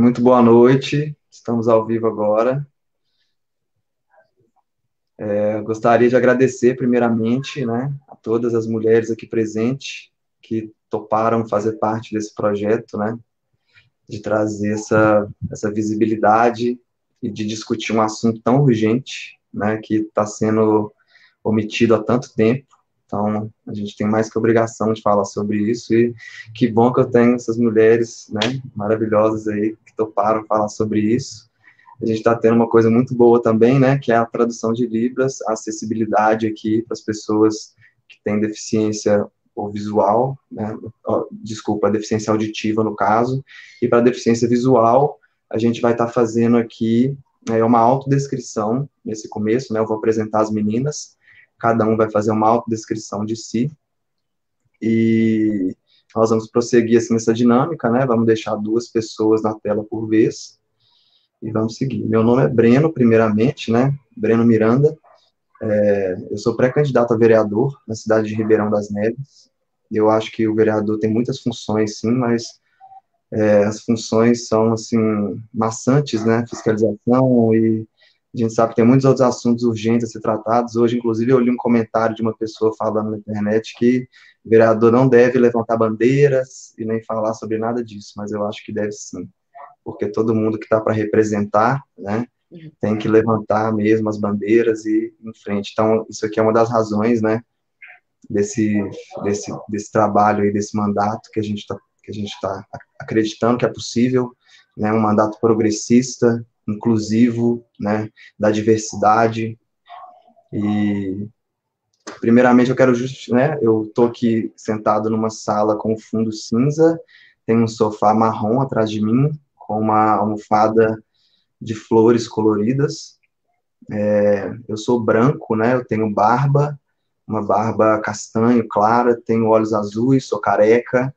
Muito boa noite, estamos ao vivo agora. Eu gostaria de agradecer, primeiramente, né, a todas as mulheres aqui presentes que toparam fazer parte desse projeto, né, de trazer essa visibilidade e de discutir um assunto tão urgente, né, que está sendo omitido há tanto tempo. Então, a gente tem mais que obrigação de falar sobre isso e que bom que eu tenho essas mulheres, né, maravilhosas aí que toparam falar sobre isso. A gente está tendo uma coisa muito boa também, né, que é a tradução de Libras, a acessibilidade aqui para as pessoas que têm deficiência ou visual, né, desculpa, deficiência auditiva no caso, e para deficiência visual, a gente vai estar fazendo aqui uma autodescrição nesse começo, né, eu vou apresentar as meninas, cada um vai fazer uma autodescrição de si, e nós vamos prosseguir assim nessa dinâmica, né, vamos deixar duas pessoas na tela por vez, e vamos seguir. Meu nome é Breno, primeiramente, né? Breno Miranda. Eu sou pré-candidato a vereador na cidade de Ribeirão das Neves. Eu acho que o vereador tem muitas funções, sim, mas as funções são, assim, maçantes, né? Fiscalização e a gente sabe que tem muitos outros assuntos urgentes a ser tratados. Hoje, inclusive, eu li um comentário de uma pessoa falando na internet que o vereador não deve levantar bandeiras e nem falar sobre nada disso, mas eu acho que deve sim, porque todo mundo que está para representar, né, tem que levantar mesmo as bandeiras e ir em frente. Então, isso aqui é uma das razões, né, desse trabalho e desse mandato que a gente tá acreditando que é possível, né, um mandato progressista, inclusivo, né, da diversidade. E primeiramente eu quero né, eu estou aqui sentado numa sala com fundo cinza, tem um sofá marrom atrás de mim, com uma almofada de flores coloridas. Eu sou branco, né? Eu tenho barba, uma barba castanho clara, tenho olhos azuis, sou careca.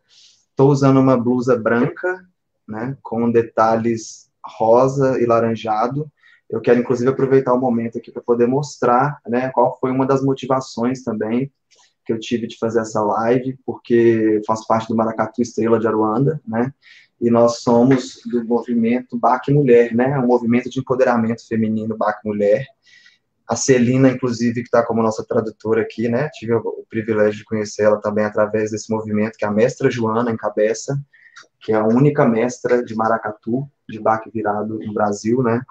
Estou usando uma blusa branca, né? Com detalhes rosa e laranjado. Eu quero, inclusive, aproveitar o momento aqui para poder mostrar, né? Qual foi uma das motivações também que eu tive de fazer essa live, porque faço parte do Maracatu Estrela de Aruanda, né? E nós somos do movimento BAC Mulher, né? Um movimento de empoderamento feminino BAC Mulher. A Celina, inclusive, que está como nossa tradutora aqui, né? Tive o privilégio de conhecer ela também através desse movimento, que a mestra Joana encabeça, que é a única mestra de maracatu, de baque virado no Brasil, né?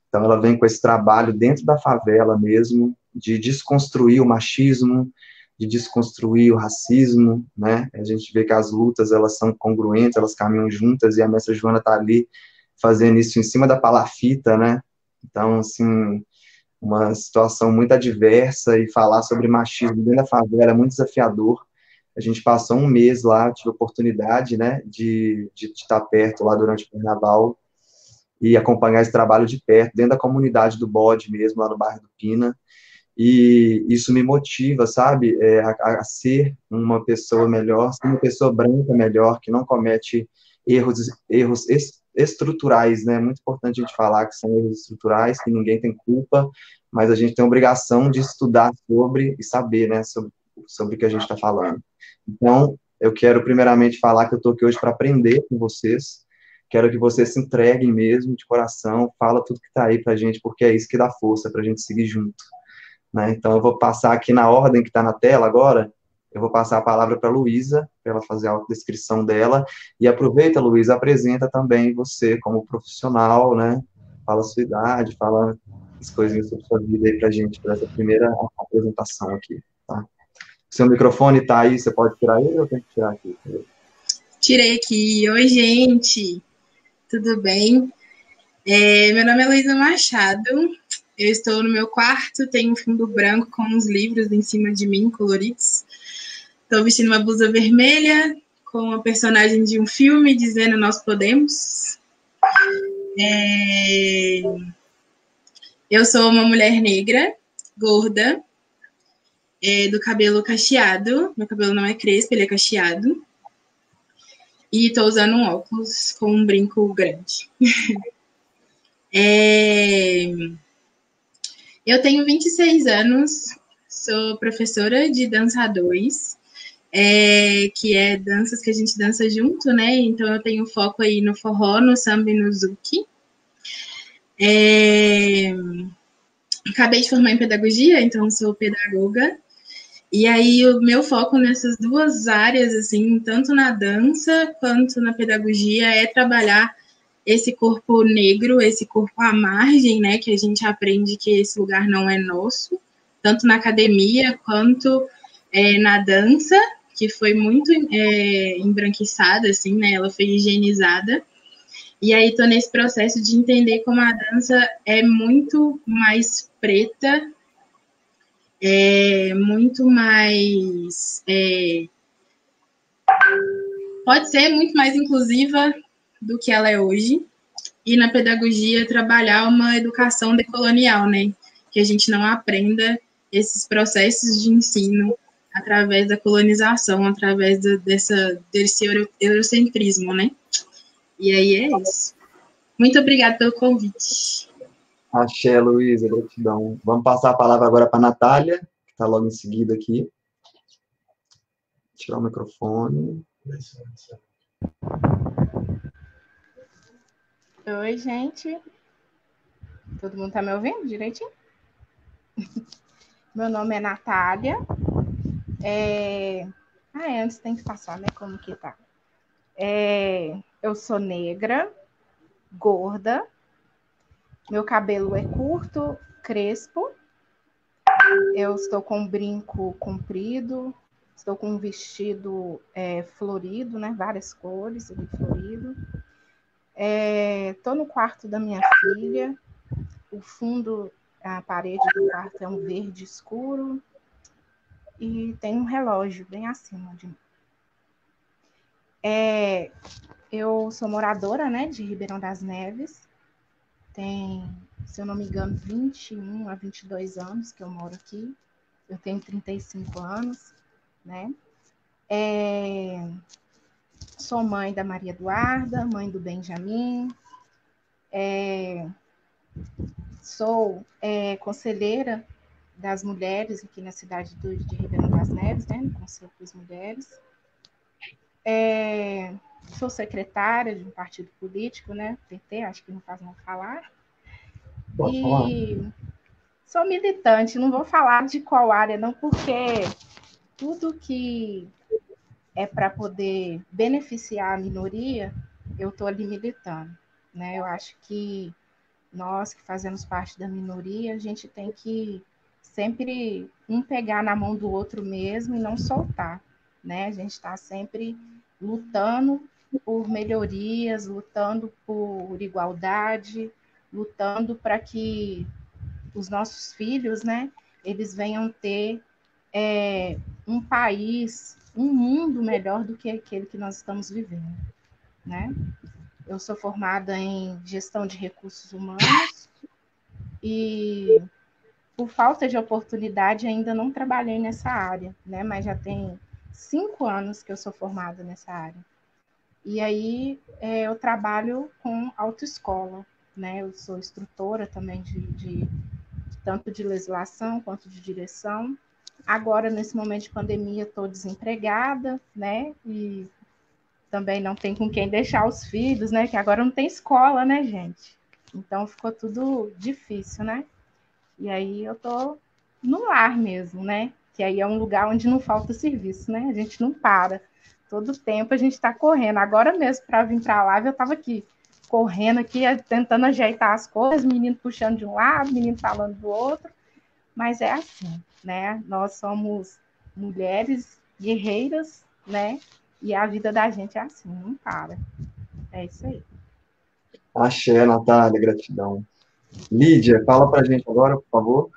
Então, ela vem com esse trabalho dentro da favela mesmo, de desconstruir o machismo, de desconstruir o racismo, né? A gente vê que as lutas, elas são congruentes, elas caminham juntas, e a mestra Joana está ali fazendo isso em cima da palafita, né? Então, assim, uma situação muito adversa, e falar sobre machismo dentro da favela é muito desafiador. A gente passou um mês lá, tive a oportunidade, né, de estar perto lá durante o carnaval e acompanhar esse trabalho de perto, dentro da comunidade do Bode mesmo, lá no bairro do Pina, e isso me motiva, sabe, a ser uma pessoa melhor, ser uma pessoa branca melhor, que não comete erros estruturais, né, é muito importante a gente falar que são erros estruturais, que ninguém tem culpa, mas a gente tem a obrigação de estudar sobre e saber, né, sobre o que a gente está falando. Então, eu quero primeiramente falar que eu estou aqui hoje para aprender com vocês, quero que vocês se entreguem mesmo, de coração, fala tudo que está aí para a gente, porque é isso que dá força para a gente seguir junto, né? Então, eu vou passar aqui na ordem que está na tela agora, eu vou passar a palavra para a Luísa, para ela fazer a autodescrição dela, e aproveita, Luísa, apresenta também você como profissional, né? Fala a sua idade, fala as coisinhas sobre a sua vida aí para a gente, para essa primeira apresentação aqui, tá? Seu microfone está aí, você pode tirar ele ou eu tenho que tirar aqui? Tirei aqui. Oi, gente. Tudo bem? Meu nome é Luísa Machado. Eu estou no meu quarto, tenho um fundo branco com uns livros em cima de mim, coloridos. Estou vestindo uma blusa vermelha com a personagem de um filme dizendo Nós Podemos. Eu sou uma mulher negra, gorda, do cabelo cacheado. Meu cabelo não é crespo, ele é cacheado. E estou usando um óculos com um brinco grande. Eu tenho 26 anos, sou professora de dança 2. que é danças que a gente dança junto, né? Então eu tenho foco aí no forró, no samba e no zouk. Acabei de formar em pedagogia, então sou pedagoga. E aí o meu foco nessas duas áreas, assim, tanto na dança quanto na pedagogia, é trabalhar esse corpo negro, esse corpo à margem, né? Que a gente aprende que esse lugar não é nosso, tanto na academia quanto na dança, que foi muito embranquiçada, assim, né? Ela foi higienizada. E aí tô nesse processo de entender como a dança é muito mais preta, muito mais. Pode ser muito mais inclusiva do que ela é hoje. E na pedagogia, trabalhar uma educação decolonial, né? Que a gente não aprenda esses processos de ensino através da colonização, através desse eurocentrismo, né? E aí é isso. Muito obrigada pelo convite. Axé, Luísa, gratidão. Vamos passar a palavra agora para a Natália, que está logo em seguida aqui. Tirar o microfone. Oi, gente. Todo mundo tá me ouvindo direitinho? Meu nome é Natália. Antes tem que passar, né? Como que tá? Eu sou negra, gorda. Meu cabelo é curto, crespo. Eu estou com um brinco comprido. Estou com um vestido florido, né? Várias cores, florido. Estou no quarto da minha filha. O fundo, a parede do quarto é um verde escuro e tem um relógio bem acima de mim. Eu sou moradora, né, de Ribeirão das Neves. Tem, se eu não me engano, 21 a 22 anos que eu moro aqui. Eu tenho 35 anos, né? Sou mãe da Maria Eduarda, mãe do Benjamin. Sou conselheira das mulheres aqui na cidade de Ribeirão das Neves, né, no Conselho das Mulheres. Sou secretária de um partido político, né, PT, acho que não faz mal falar. Pode falar. Sou militante, não vou falar de qual área, não, porque tudo que é para poder beneficiar a minoria, eu estou ali militando, né? Eu acho que nós que fazemos parte da minoria, a gente tem que sempre pegar na mão do outro mesmo e não soltar, né? A gente está sempre lutando por melhorias, lutando por igualdade, lutando para que os nossos filhos, né, eles venham ter um país, um mundo melhor do que aquele que nós estamos vivendo, né? Eu sou formada em gestão de recursos humanos e, por falta de oportunidade, ainda não trabalhei nessa área, né? Mas já tem 5 anos que eu sou formada nessa área. E aí eu trabalho com autoescola, né? Eu sou instrutora também de tanto de legislação quanto de direção. Agora, nesse momento de pandemia, estou desempregada, né? E também não tem com quem deixar os filhos, né? Que agora não tem escola, né, gente? Então ficou tudo difícil, né? E aí eu tô no lar mesmo, né? Que aí é um lugar onde não falta serviço, né? A gente não para. Todo tempo a gente está correndo. Agora mesmo, para vir para lá, eu estava aqui, correndo aqui, tentando ajeitar as coisas, menino puxando de um lado, menino falando do outro. Mas é assim, né? Nós somos mulheres guerreiras, né? E a vida da gente é assim, não para. É isso aí. Axé, Natália, gratidão. Lídia, fala para a gente agora, por favor.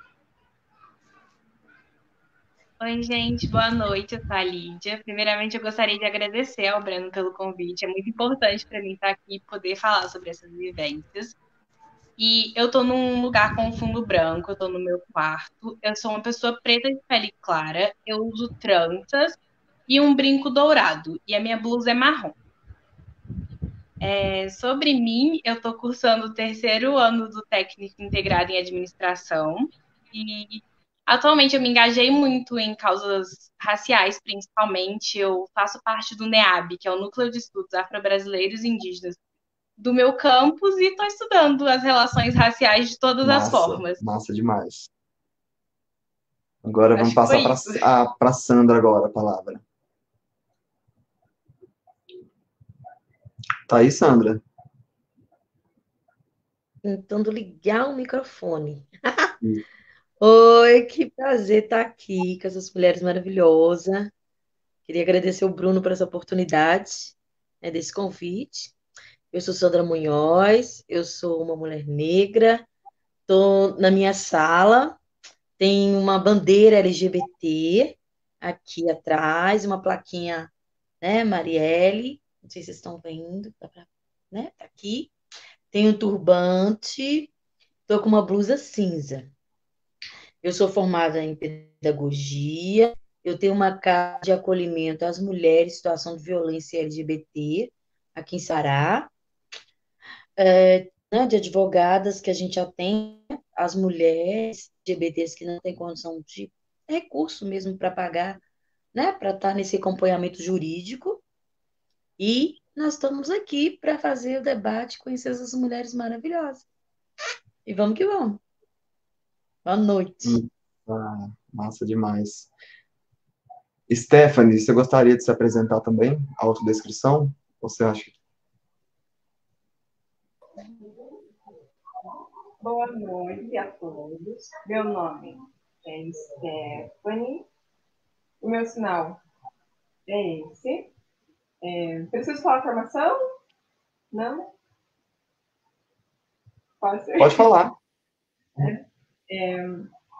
Oi, gente, boa noite, eu sou a Lídia. Primeiramente, eu gostaria de agradecer ao Breno pelo convite. É muito importante para mim estar aqui e poder falar sobre essas vivências. E eu tô num lugar com fundo branco, eu tô no meu quarto. Eu sou uma pessoa preta de pele clara, eu uso tranças e um brinco dourado. E a minha blusa é marrom. Sobre mim, eu tô cursando o terceiro ano do técnico integrado em administração. E Atualmente eu me engajei muito em causas raciais, principalmente. Eu faço parte do NEAB, que é o Núcleo de Estudos Afro-Brasileiros e Indígenas do meu campus, e estou estudando as relações raciais de todas as Massa, formas. massa demais. Agora vamos Acho que passar foi isso. para Sandra agora a palavra. Tá aí, Sandra? Tentando ligar o microfone. Isso. Oi, que prazer estar aqui com essas mulheres maravilhosas. Queria agradecer o Bruno por essa oportunidade, né, desse convite. Eu sou Sandra Munhoz, eu sou uma mulher negra, estou na minha sala, tem uma bandeira LGBT aqui atrás, uma plaquinha, né, Marielle, não sei se vocês estão vendo, né, tá aqui. Tem um turbante, estou com uma blusa cinza. Eu sou formada em pedagogia, eu tenho uma casa de acolhimento às mulheres em situação de violência LGBT aqui em Ceará, né, de advogadas que a gente atende as mulheres LGBTs que não têm condição de recurso mesmo para pagar, né, para estar nesse acompanhamento jurídico. E nós estamos aqui para fazer o debate, conhecer essas mulheres maravilhosas. E vamos que vamos. Boa noite. Ah, massa demais. Stephanie, você gostaria de se apresentar também? Autodescrição? Ou você acha que... Boa noite a todos. Meu nome é Stephanie. O meu sinal é esse. Preciso falar a formação? Não? Pode ser? Pode falar.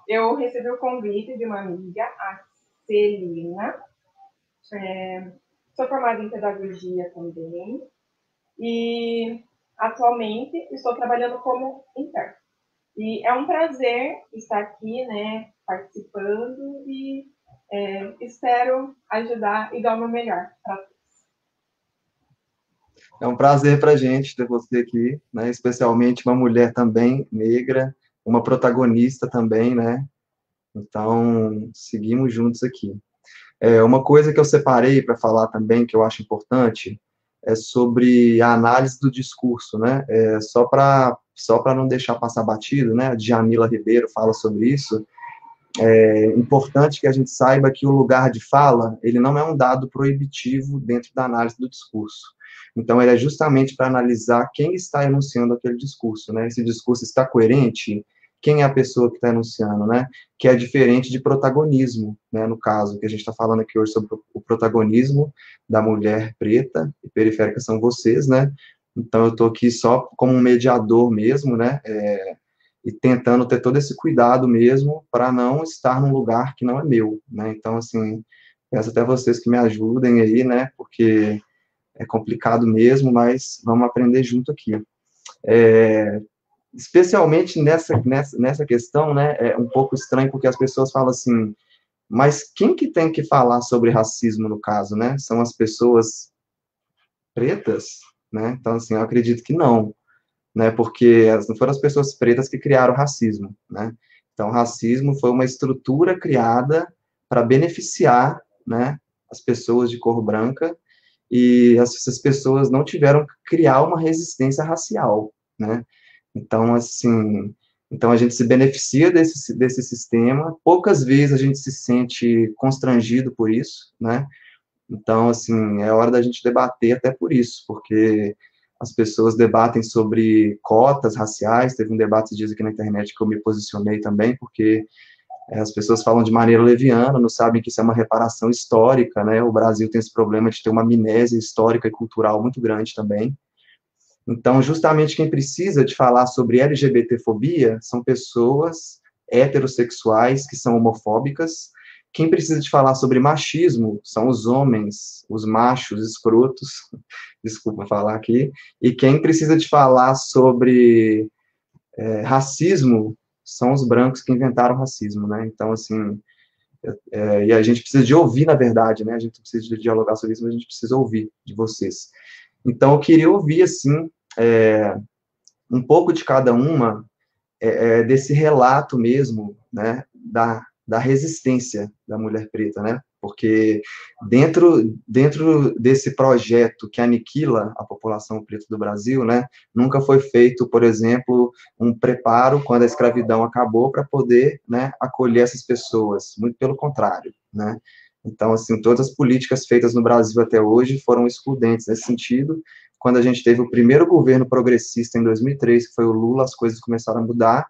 Eu recebi o convite de uma amiga, a Celina. Sou formada em pedagogia também. E atualmente estou trabalhando como intérprete. E é um prazer estar aqui, né, participando, e espero ajudar e dar o meu melhor para todos. É um prazer para a gente ter você aqui, né? Especialmente uma mulher também negra, uma protagonista também, né? Então, seguimos juntos aqui. Uma coisa que eu separei para falar também, que eu acho importante, é sobre a análise do discurso, né? Só para não deixar passar batido, né? A Djamila Ribeiro fala sobre isso. É importante que a gente saiba que o lugar de fala, ele não é um dado proibitivo dentro da análise do discurso. Então, ele é justamente para analisar quem está enunciando aquele discurso, né? Esse discurso está coerente? Quem é a pessoa que está enunciando, né? Que é diferente de protagonismo, né? No caso, que a gente está falando aqui hoje sobre o protagonismo da mulher preta e periférica são vocês, né? Então, eu estou aqui só como um mediador mesmo, né? E tentando ter todo esse cuidado mesmo para não estar num lugar que não é meu, né? Então, assim, peço até vocês que me ajudem aí, né? Porque é complicado mesmo, mas vamos aprender junto aqui. Especialmente nessa questão, né? É um pouco estranho porque as pessoas falam assim, mas quem que tem que falar sobre racismo no caso, né? São as pessoas pretas, né? Então, assim, eu acredito que não, né, porque não foram as pessoas pretas que criaram o racismo, né? Então, o racismo foi uma estrutura criada para beneficiar, né, as pessoas de cor branca, e essas pessoas não tiveram que criar uma resistência racial, né? Então, assim, então a gente se beneficia desse sistema, poucas vezes a gente se sente constrangido por isso, né? Então, assim, é hora da gente debater até por isso, porque as pessoas debatem sobre cotas raciais, teve um debate esses dias aqui na internet que eu me posicionei também, porque as pessoas falam de maneira leviana, não sabem que isso é uma reparação histórica, né? O Brasil tem esse problema de ter uma amnésia histórica e cultural muito grande também. Então, justamente quem precisa de falar sobre LGBTfobia são pessoas heterossexuais que são homofóbicas. Quem precisa de falar sobre machismo são os homens, os machos escrotos, desculpa falar aqui, e quem precisa de falar sobre racismo são os brancos que inventaram o racismo, né? Então, assim, e a gente precisa de ouvir, na verdade, né? A gente precisa de dialogar sobre isso, mas a gente precisa ouvir de vocês. Então, eu queria ouvir, assim, um pouco de cada uma desse relato mesmo, né, da resistência da mulher preta, né? Porque dentro desse projeto que aniquila a população preta do Brasil, né, nunca foi feito, por exemplo, um preparo quando a escravidão acabou para poder, né, acolher essas pessoas, muito pelo contrário, né? Então, assim, todas as políticas feitas no Brasil até hoje foram excludentes nesse sentido. Quando a gente teve o primeiro governo progressista em 2003, que foi o Lula, as coisas começaram a mudar,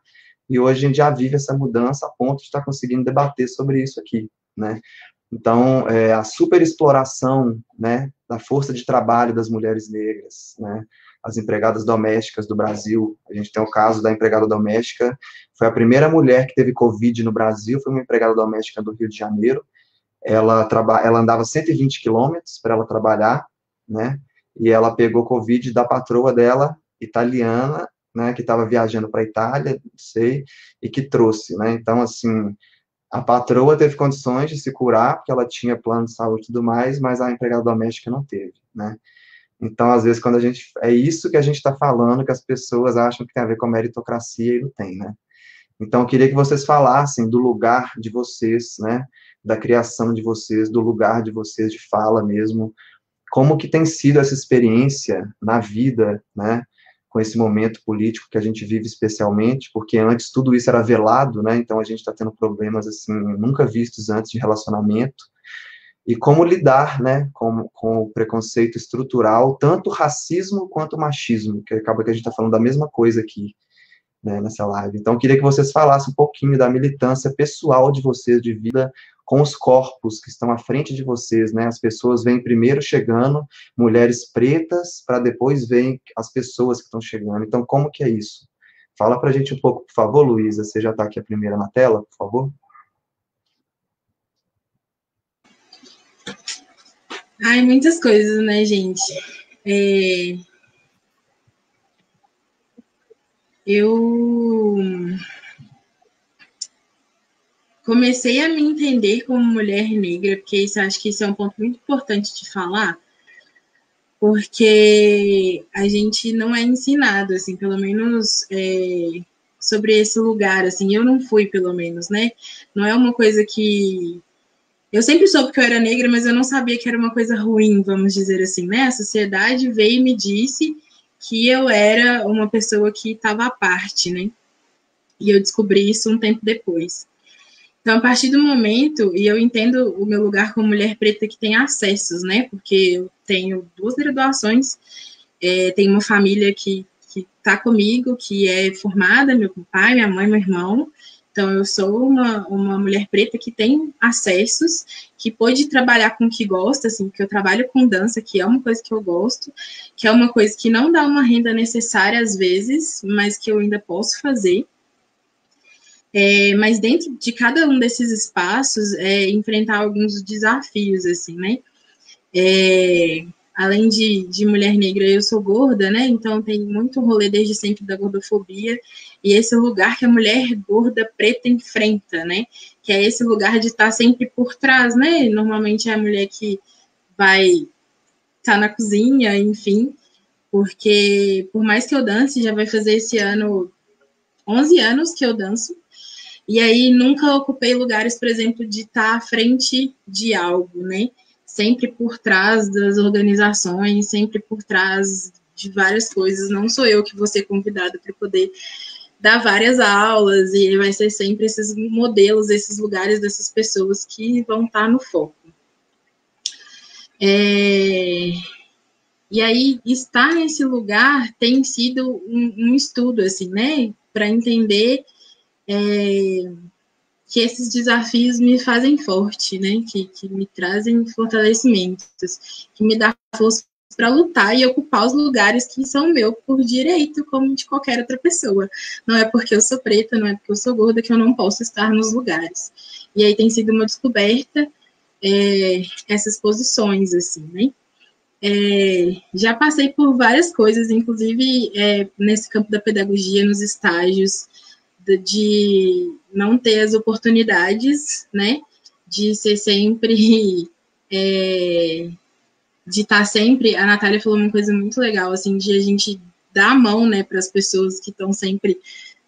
e hoje a gente já vive essa mudança a ponto de estar conseguindo debater sobre isso aqui, né? Então, a superexploração, né, da força de trabalho das mulheres negras, né, as empregadas domésticas do Brasil, a gente tem o caso da empregada doméstica, foi a primeira mulher que teve Covid no Brasil, foi uma empregada doméstica do Rio de Janeiro, ela andava 120 quilômetros para ela trabalhar, né, e ela pegou Covid da patroa dela, italiana, né, que estava viajando para a Itália, não sei, e que trouxe, né, então, assim, a patroa teve condições de se curar, porque ela tinha plano de saúde e tudo mais, mas a empregada doméstica não teve, né? Então, às vezes, quando a gente... É isso que a gente está falando, que as pessoas acham que tem a ver com meritocracia e não tem, né? Então, eu queria que vocês falassem do lugar de vocês, né? Da criação de vocês, do lugar de vocês de fala mesmo. Como que tem sido essa experiência na vida, né? Com esse momento político que a gente vive especialmente, porque antes tudo isso era velado, né, então a gente está tendo problemas, assim, nunca vistos antes de relacionamento, e como lidar, né, com o preconceito estrutural, tanto racismo quanto machismo, que acaba que a gente está falando da mesma coisa aqui, né, nessa live. Então, eu queria que vocês falassem um pouquinho da militância pessoal de vocês, de vida com os corpos que estão à frente de vocês, né, as pessoas vêm primeiro chegando, mulheres pretas, para depois vêm as pessoas que estão chegando. Então, como que é isso? Fala pra gente um pouco, por favor, Luísa, você já está aqui a primeira na tela, por favor? Ai, muitas coisas, né, gente? Eu comecei a me entender como mulher negra, porque acho que isso é um ponto muito importante de falar, porque a gente não é ensinado, assim, pelo menos sobre esse lugar, assim, eu não fui, pelo menos, né? Não é uma coisa que... Eu sempre soube que eu era negra, mas eu não sabia que era uma coisa ruim, vamos dizer assim, né? A sociedade veio e me disse que eu era uma pessoa que estava à parte, né? E eu descobri isso um tempo depois. Então, a partir do momento, e eu entendo o meu lugar como mulher preta que tem acessos, né? Porque eu tenho 2 graduações, tenho uma família que está comigo, que é formada, meu pai, minha mãe, meu irmão. Então, eu sou uma mulher preta que tem acessos, que pode trabalhar com o que gosta, assim, porque eu trabalho com dança, que é uma coisa que eu gosto, que é uma coisa que não dá uma renda necessária às vezes, mas que eu ainda posso fazer. Mas dentro de cada um desses espaços, enfrentar alguns desafios, assim, né? Além de mulher negra, eu sou gorda, né? Então tem muito rolê desde sempre da gordofobia, e esse lugar que a mulher gorda preta enfrenta, né? Que é esse lugar de estar sempre por trás, né? Normalmente é a mulher que vai estar na cozinha, enfim, porque por mais que eu dance, já vai fazer esse ano 11 anos que eu danço, e aí nunca ocupei lugares, por exemplo, de estar à frente de algo, né? Sempre por trás das organizações, sempre por trás de várias coisas. Não sou eu que vou ser convidada para poder dar várias aulas, e vai ser sempre esses modelos, esses lugares dessas pessoas que vão estar no foco. E aí, estar nesse lugar tem sido um estudo, assim, né? Para entender que esses desafios me fazem forte, né? Que me trazem fortalecimentos, que me dá força para lutar e ocupar os lugares que são meus por direito, como de qualquer outra pessoa. Não é porque eu sou preta, não é porque eu sou gorda que eu não posso estar nos lugares. E aí tem sido uma descoberta essas posições, assim, né? Já passei por várias coisas, inclusive nesse campo da pedagogia, nos estágios, de não ter as oportunidades, né, de ser sempre, de estar sempre, a Natália falou uma coisa muito legal, assim, de a gente dar a mão, né, para as pessoas que estão sempre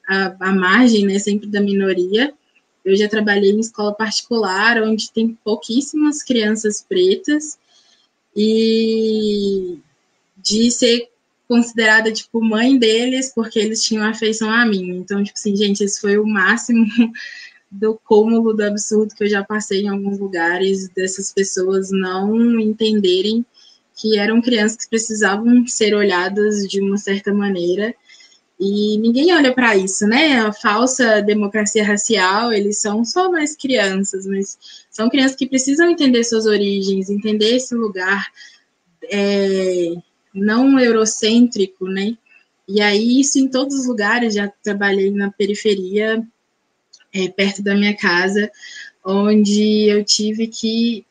à margem, né, sempre da minoria. eu já trabalhei em escola particular, onde tem pouquíssimas crianças pretas, e de ser considerada, tipo, mãe deles, porque eles tinham afeição a mim. Então, tipo assim, gente, esse foi o máximo do cúmulo do absurdo que eu já passei em alguns lugares, dessas pessoas não entenderem que eram crianças que precisavam ser olhadas de uma certa maneira, e ninguém olha para isso, né? A falsa democracia racial, eles são só mais crianças, mas são crianças que precisam entender suas origens, entender esse lugar não eurocêntrico, né? E aí, isso em todos os lugares, já trabalhei na periferia, perto da minha casa, onde eu tive que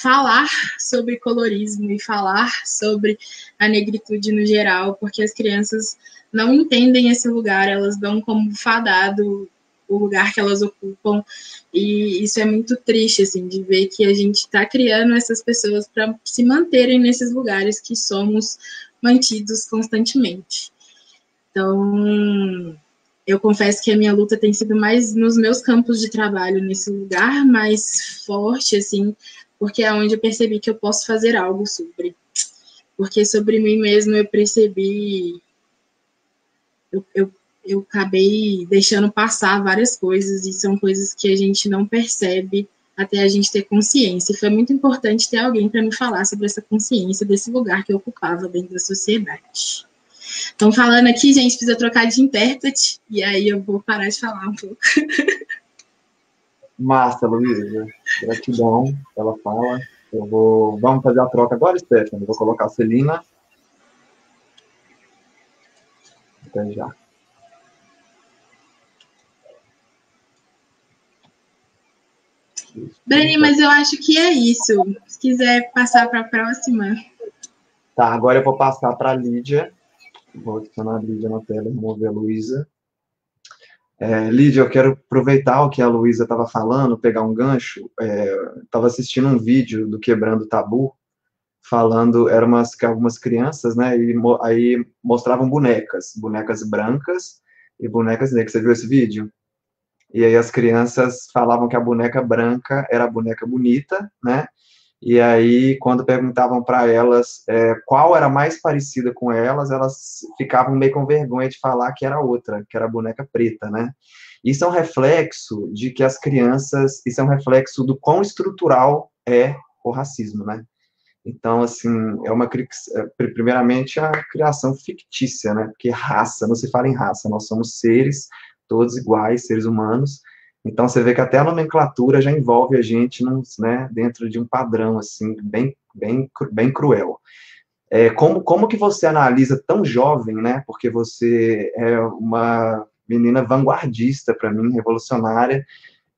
falar sobre colorismo e falar sobre a negritude no geral, porque as crianças não entendem esse lugar, elas dão como fadado o lugar que elas ocupam, e isso é muito triste, assim, de ver que a gente está criando essas pessoas para se manterem nesses lugares que somos mantidos constantemente. Então, eu confesso que a minha luta tem sido mais nos meus campos de trabalho, nesse lugar mais forte, assim, porque é onde eu percebi que eu posso fazer algo sobre. Porque sobre mim mesmo eu percebi, eu acabei deixando passar várias coisas, e são coisas que a gente não percebe até a gente ter consciência. E foi muito importante ter alguém para me falar sobre essa consciência desse lugar que eu ocupava dentro da sociedade. Estão falando aqui, gente, precisa trocar de intérprete, e aí eu vou parar de falar um pouco. Massa, Luísa. Gratidão pela fala. Vamos fazer a troca agora, Stephanie? Vou colocar a Celina. Até já. Breni, mas eu acho que é isso. Se quiser passar para a próxima. Tá, agora eu vou passar para a Lídia. Vou adicionar a Lídia na tela e remover a Luísa. Lídia, eu quero aproveitar o que a Luísa estava falando, pegar um gancho. Estava assistindo um vídeo do Quebrando o Tabu, falando, eram algumas crianças, né, e aí mostravam bonecas brancas e bonecas negras. Você viu esse vídeo? E aí as crianças falavam que a boneca branca era a boneca bonita, né? E aí, quando perguntavam para elas qual era mais parecida com elas ficavam meio com vergonha de falar que era outra, que era a boneca preta, né? Isso é um reflexo de que as crianças, isso é um reflexo do quão estrutural é o racismo, né? Então, assim, primeiramente a criação fictícia, né? Porque raça, não se fala em raça, nós somos seres todos iguais, seres humanos. Então, você vê que até a nomenclatura já envolve a gente né, dentro de um padrão, assim, bem cruel. Como que você analisa tão jovem, né? Porque você é uma menina vanguardista, para mim, revolucionária.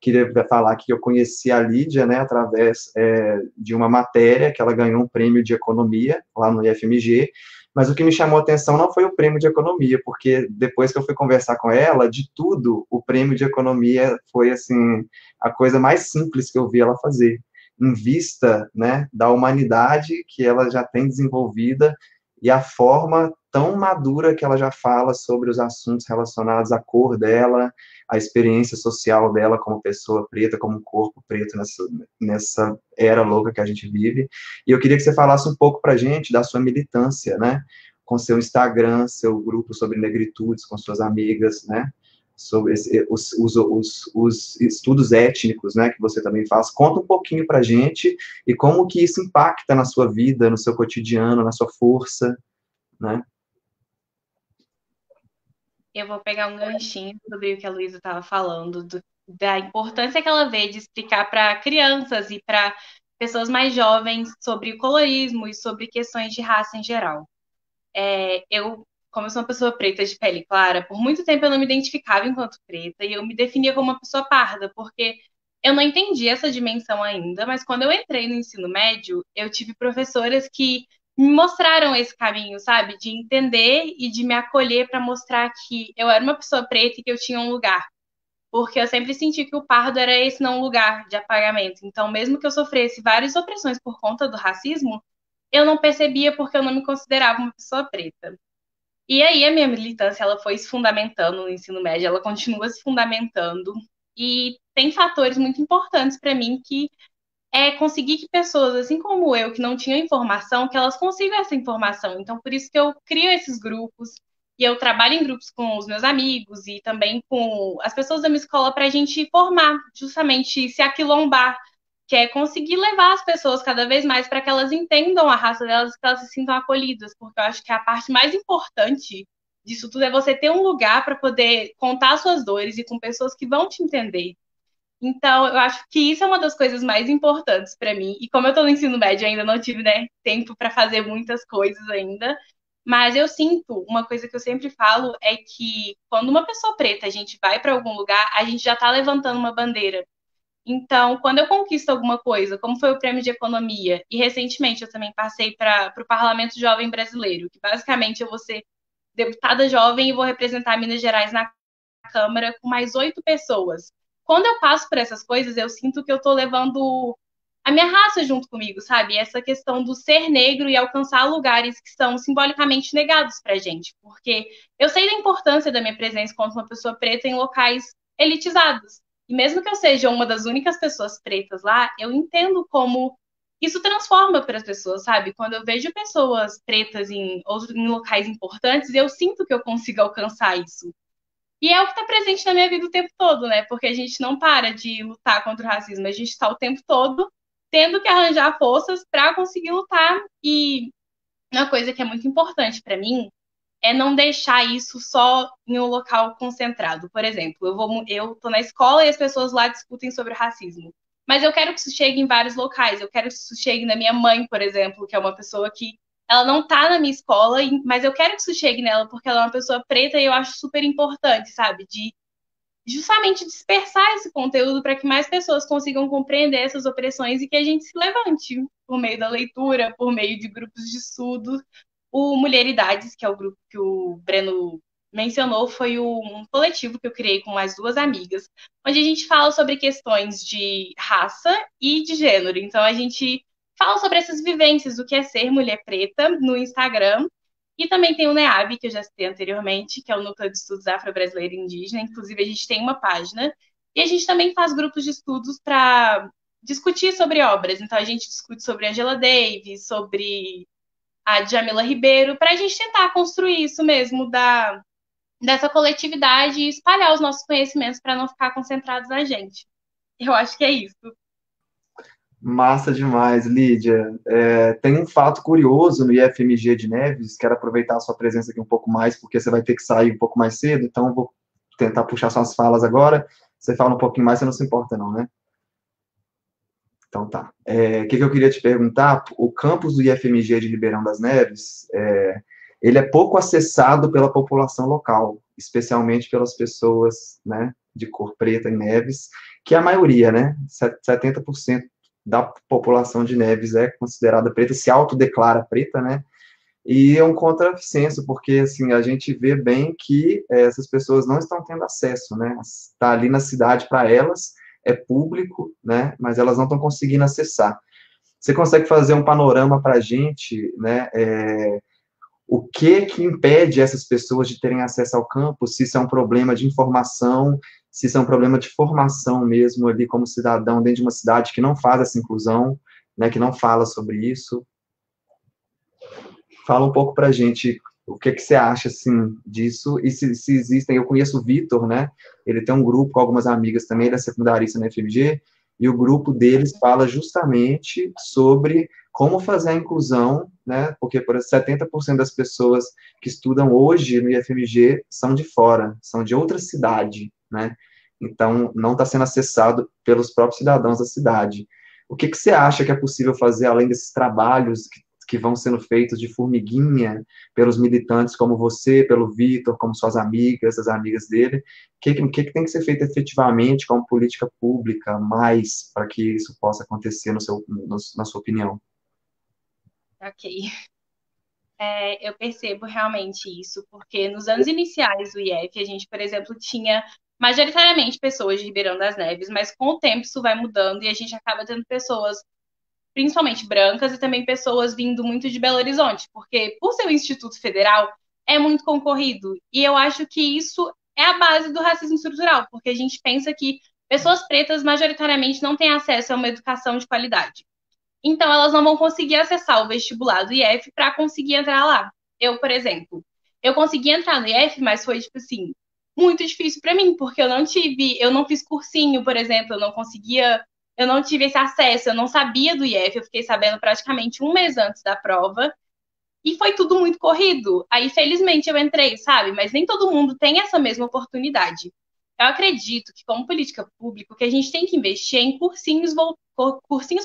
Queria falar que eu conheci a Lídia, né, através de uma matéria que ela ganhou um prêmio de economia lá no IFMG, mas o que me chamou a atenção não foi o prêmio de economia, porque depois que eu fui conversar com ela, de tudo, o prêmio de economia foi, assim, a coisa mais simples que eu vi ela fazer, em vista, né, da humanidade que ela já tem desenvolvida e a forma tão madura que ela já fala sobre os assuntos relacionados à cor dela, a experiência social dela como pessoa preta, como um corpo preto nessa era louca que a gente vive. E eu queria que você falasse um pouco para a gente da sua militância, né? Com seu Instagram, seu grupo sobre negritudes, com suas amigas, né? Sobre os estudos étnicos, né? Que você também faz. Conta um pouquinho para a gente e como que isso impacta na sua vida, no seu cotidiano, na sua força, né? Eu vou pegar um ganchinho sobre o que a Luísa estava falando, da importância que ela vê de explicar para crianças e para pessoas mais jovens sobre o colorismo e sobre questões de raça em geral. Como eu sou uma pessoa preta de pele clara, por muito tempo eu não me identificava enquanto preta e eu me definia como uma pessoa parda, porque eu não entendi essa dimensão ainda, mas quando eu entrei no ensino médio, eu tive professoras que me mostraram esse caminho, sabe? De entender e de me acolher para mostrar que eu era uma pessoa preta e que eu tinha um lugar. Porque eu sempre senti que o pardo era esse não lugar de apagamento. Então, mesmo que eu sofresse várias opressões por conta do racismo, eu não percebia porque eu não me considerava uma pessoa preta. E aí a minha militância ela foi se fundamentando no ensino médio, ela continua se fundamentando. E tem fatores muito importantes para mim que é conseguir que pessoas, assim como eu, que não tinham informação, que elas consigam essa informação. Então, por isso que eu crio esses grupos e eu trabalho em grupos com os meus amigos e também com as pessoas da minha escola para a gente formar, justamente se aquilombar, que é conseguir levar as pessoas cada vez mais para que elas entendam a raça delas, que elas se sintam acolhidas, porque eu acho que a parte mais importante disso tudo é você ter um lugar para poder contar suas dores e com pessoas que vão te entender. Então, eu acho que isso é uma das coisas mais importantes para mim. E como eu estou no ensino médio, eu ainda não tive, né, tempo para fazer muitas coisas ainda. Mas eu sinto, uma coisa que eu sempre falo é que quando uma pessoa preta, a gente vai para algum lugar, a gente já está levantando uma bandeira. Então, quando eu conquisto alguma coisa, como foi o prêmio de economia, e recentemente eu também passei para o Parlamento Jovem Brasileiro, que basicamente eu vou ser deputada jovem e vou representar Minas Gerais na Câmara com mais 8 pessoas. Quando eu passo por essas coisas, eu sinto que eu tô levando a minha raça junto comigo, sabe? Essa questão do ser negro e alcançar lugares que são simbolicamente negados pra gente. Porque eu sei da importância da minha presença como uma pessoa preta em locais elitizados. E mesmo que eu seja uma das únicas pessoas pretas lá, eu entendo como isso transforma para as pessoas, sabe? Quando eu vejo pessoas pretas em locais importantes, eu sinto que eu consigo alcançar isso. E é o que está presente na minha vida o tempo todo, né? Porque a gente não para de lutar contra o racismo, a gente está o tempo todo tendo que arranjar forças para conseguir lutar. E uma coisa que é muito importante para mim é não deixar isso só em um local concentrado. Por exemplo, eu tô na escola e as pessoas lá discutem sobre o racismo. Mas eu quero que isso chegue em vários locais. Eu quero que isso chegue na minha mãe, por exemplo, que é uma pessoa que ela não tá na minha escola, mas eu quero que isso chegue nela porque ela é uma pessoa preta e eu acho super importante, sabe? De justamente dispersar esse conteúdo para que mais pessoas consigam compreender essas opressões e que a gente se levante por meio da leitura, por meio de grupos de estudo. O Mulheridades, que é o grupo que o Breno mencionou, foi um coletivo que eu criei com mais 2 amigas, onde a gente fala sobre questões de raça e de gênero. Então, a gente fala sobre essas vivências do que é ser mulher preta no Instagram. E também tem o NEAB, que eu já citei anteriormente, que é o Núcleo de Estudos Afro-Brasileiro e Indígena. Inclusive, a gente tem uma página. E a gente também faz grupos de estudos para discutir sobre obras. Então, a gente discute sobre Angela Davis, sobre a Djamila Ribeiro, para a gente tentar construir isso mesmo dessa coletividade e espalhar os nossos conhecimentos para não ficar concentrados na gente. Eu acho que é isso. Massa demais, Lídia. Tem um fato curioso no IFMG de Neves, quero aproveitar a sua presença aqui um pouco mais, porque você vai ter que sair um pouco mais cedo, então eu vou tentar puxar suas falas agora. Você fala um pouquinho mais, você não se importa não, né? Então tá. O que eu queria te perguntar, o campus do IFMG de Ribeirão das Neves, ele é pouco acessado pela população local, especialmente pelas pessoas, né, de cor preta em Neves, que é a maioria, né, 70% da população de Neves é considerada preta, se autodeclara preta, né, e é um contrassenso, porque, assim, a gente vê bem que essas pessoas não estão tendo acesso, né, está ali na cidade para elas, é público, né, mas elas não estão conseguindo acessar. Você consegue fazer um panorama para a gente, né, o que impede essas pessoas de terem acesso ao campus, se isso é um problema de informação, se isso é um problema de formação mesmo ali como cidadão dentro de uma cidade que não faz essa inclusão, né, que não fala sobre isso. Fala um pouco para a gente o que você acha, assim, disso, e se existem, eu conheço o Vitor, né, ele tem um grupo com algumas amigas também, ele é secundarista na FMG, e o grupo deles fala justamente sobre como fazer a inclusão, né, porque por 70% das pessoas que estudam hoje no IFMG são de fora, são de outra cidade, né, então não está sendo acessado pelos próprios cidadãos da cidade. O que você acha que é possível fazer, além desses trabalhos que vão sendo feitos de formiguinha pelos militantes como você, pelo Vitor, como suas amigas, as amigas dele, o que tem que ser feito efetivamente como política pública, mais para que isso possa acontecer na sua opinião? Ok. Eu percebo realmente isso, porque nos anos iniciais do IF, a gente, por exemplo, tinha majoritariamente pessoas de Ribeirão das Neves, mas com o tempo isso vai mudando e a gente acaba tendo pessoas principalmente brancas, e também pessoas vindo muito de Belo Horizonte, porque por ser um instituto federal, é muito concorrido. E eu acho que isso é a base do racismo estrutural, porque a gente pensa que pessoas pretas majoritariamente não têm acesso a uma educação de qualidade. Então, elas não vão conseguir acessar o vestibular do IF para conseguir entrar lá. Eu, por exemplo, eu consegui entrar no IF, mas foi, tipo assim, muito difícil para mim, porque eu não fiz cursinho, por exemplo, eu não tive esse acesso, eu não sabia do IF, eu fiquei sabendo praticamente um mês antes da prova, e foi tudo muito corrido. Aí, felizmente, eu entrei, sabe? Mas nem todo mundo tem essa mesma oportunidade. Eu acredito que, como política pública, o que a gente tem que investir é em cursinhos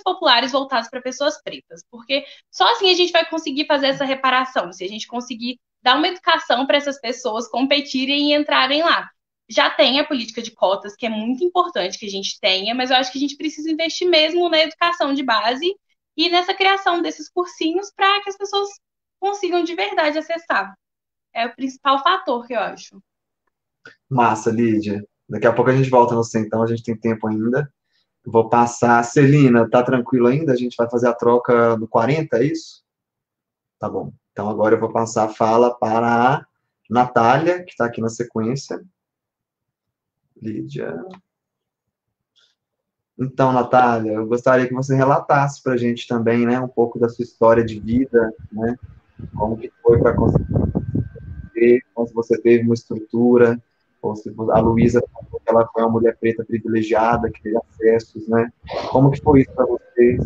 populares voltados para pessoas pretas, porque só assim a gente vai conseguir fazer essa reparação, se a gente conseguir dar uma educação para essas pessoas competirem e entrarem lá. Já tem a política de cotas, que é muito importante que a gente tenha, mas eu acho que a gente precisa investir mesmo na educação de base e nessa criação desses cursinhos para que as pessoas consigam de verdade acessar. É o principal fator que eu acho. Massa, Lídia. Daqui a pouco a gente volta no Centão, a gente tem tempo ainda. Vou passar. Celina, tá tranquilo ainda? A gente vai fazer a troca do 40, é isso? Tá bom. Então agora eu vou passar a fala para a Natália, que está aqui na sequência. Lídia. Então, Natália, eu gostaria que você relatasse para a gente também, né, um pouco da sua história de vida, né, como que foi para conseguir, como se você teve uma estrutura, ou se a Luísa, ela foi uma mulher preta privilegiada, que teve acessos, né, como que foi isso para você,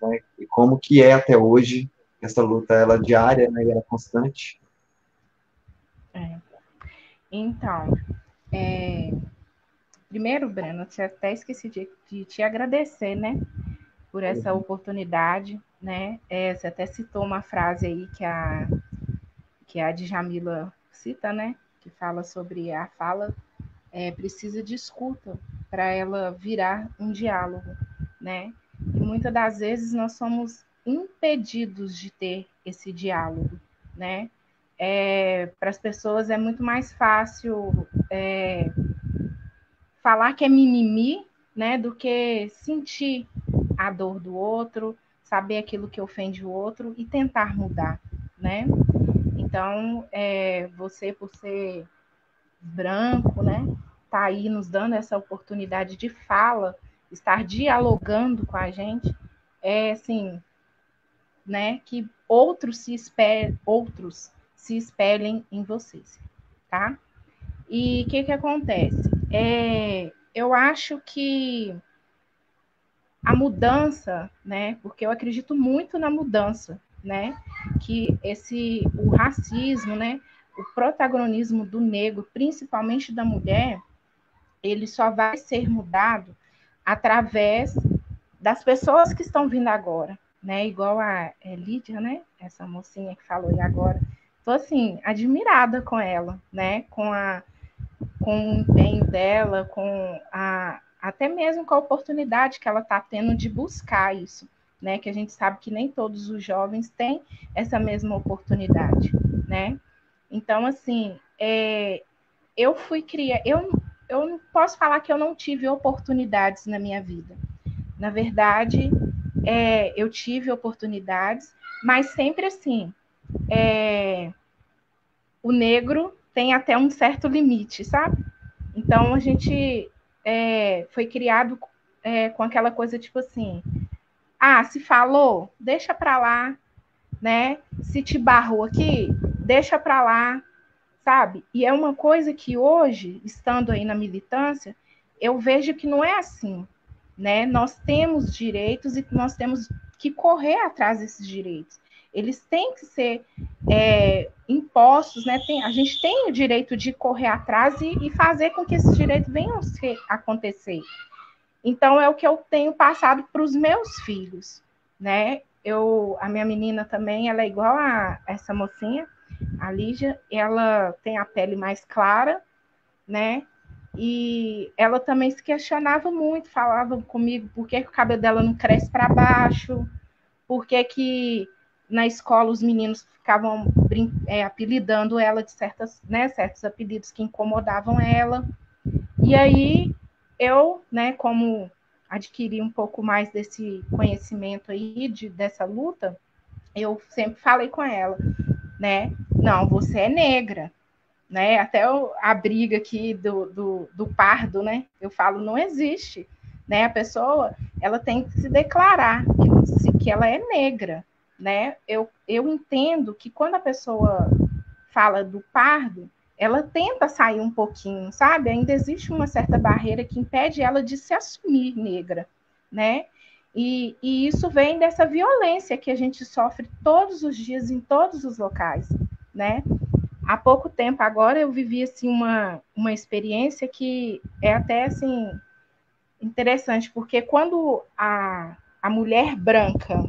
né, e como que é até hoje essa luta, ela diária, né, e ela constante? Então, primeiro, Breno, eu até esqueci de te agradecer, né, por essa oportunidade, né, você até citou uma frase aí que a Djamila cita, né, que fala sobre a fala precisa de escuta para ela virar um diálogo, né, e muitas das vezes nós somos impedidos de ter esse diálogo, né, para as pessoas é muito mais fácil falar que é mimimi, né, do que sentir a dor do outro, saber aquilo que ofende o outro e tentar mudar, né? Então, você, por ser branco, né, tá aí nos dando essa oportunidade de fala, estar dialogando com a gente, assim, né, que outros se espelhem em vocês, tá? E o que acontece? Eu acho que a mudança, né? Porque eu acredito muito na mudança, né? Que o racismo, né? O protagonismo do negro, principalmente da mulher, ele só vai ser mudado através das pessoas que estão vindo agora, né? Igual a Lídia, né? Essa mocinha que falou aí agora. Estou assim admirada com ela, né? Com o empenho dela, até mesmo com a oportunidade que ela está tendo de buscar isso, né? Que a gente sabe que nem todos os jovens têm essa mesma oportunidade, né? Então, assim, eu fui criar, eu não posso falar que eu não tive oportunidades na minha vida. Na verdade, eu tive oportunidades, mas sempre assim, o negro tem até um certo limite, sabe? Então a gente foi criado com aquela coisa tipo assim, se falou, deixa para lá, né? Se te barrou aqui, deixa para lá, sabe? E é uma coisa que hoje, estando aí na militância, eu vejo que não é assim, né? Nós temos direitos e nós temos que correr atrás desses direitos. Eles têm que ser impostos, né? A gente tem o direito de correr atrás e fazer com que esses direitos venham a acontecer. Então, é o que eu tenho passado para os meus filhos, né? A minha menina também, ela é igual a essa mocinha, a Lígia, ela tem a pele mais clara, né? E ela também se questionava muito, falava comigo por que o cabelo dela não cresce para baixo, por que na escola os meninos ficavam apelidando ela de certos apelidos que incomodavam ela. E aí eu, né, como adquiri um pouco mais desse conhecimento aí, dessa luta, eu sempre falei com ela, né, não, você é negra, né? Até a briga aqui do pardo, né? Eu falo, não existe, né? A pessoa, ela tem que se declarar que ela é negra, né? Eu entendo que quando a pessoa fala do pardo, ela tenta sair um pouquinho, sabe? Ainda existe uma certa barreira que impede ela de se assumir negra, né? E isso vem dessa violência que a gente sofre todos os dias em todos os locais, né? Há pouco tempo agora eu vivi assim uma experiência que é até assim interessante, porque quando a mulher branca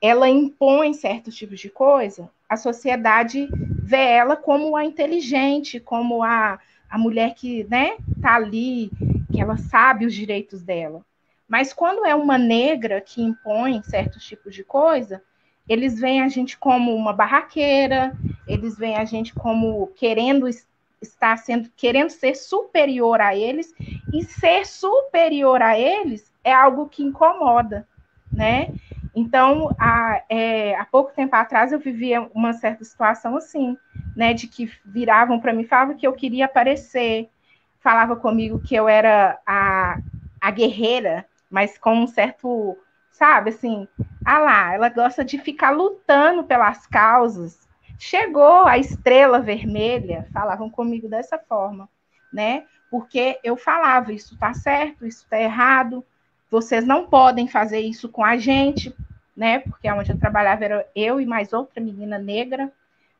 ela impõe certos tipos de coisa, a sociedade vê ela como a inteligente, como a mulher que, né, tá ali, que ela sabe os direitos dela. Mas quando é uma negra que impõe certos tipos de coisa, eles veem a gente como uma barraqueira, eles veem a gente como querendo ser superior a eles, e ser superior a eles é algo que incomoda, né? Então, há pouco tempo atrás, eu vivia uma certa situação assim, né, de que viravam para mim, falavam que eu queria aparecer, falava comigo que eu era a guerreira, mas com um certo, sabe, assim, lá, ela gosta de ficar lutando pelas causas. Chegou a estrela vermelha, falavam comigo dessa forma, né? Porque eu falava, isso está certo, isso está errado, vocês não podem fazer isso com a gente, né? Porque onde eu trabalhava era eu e mais outra menina negra,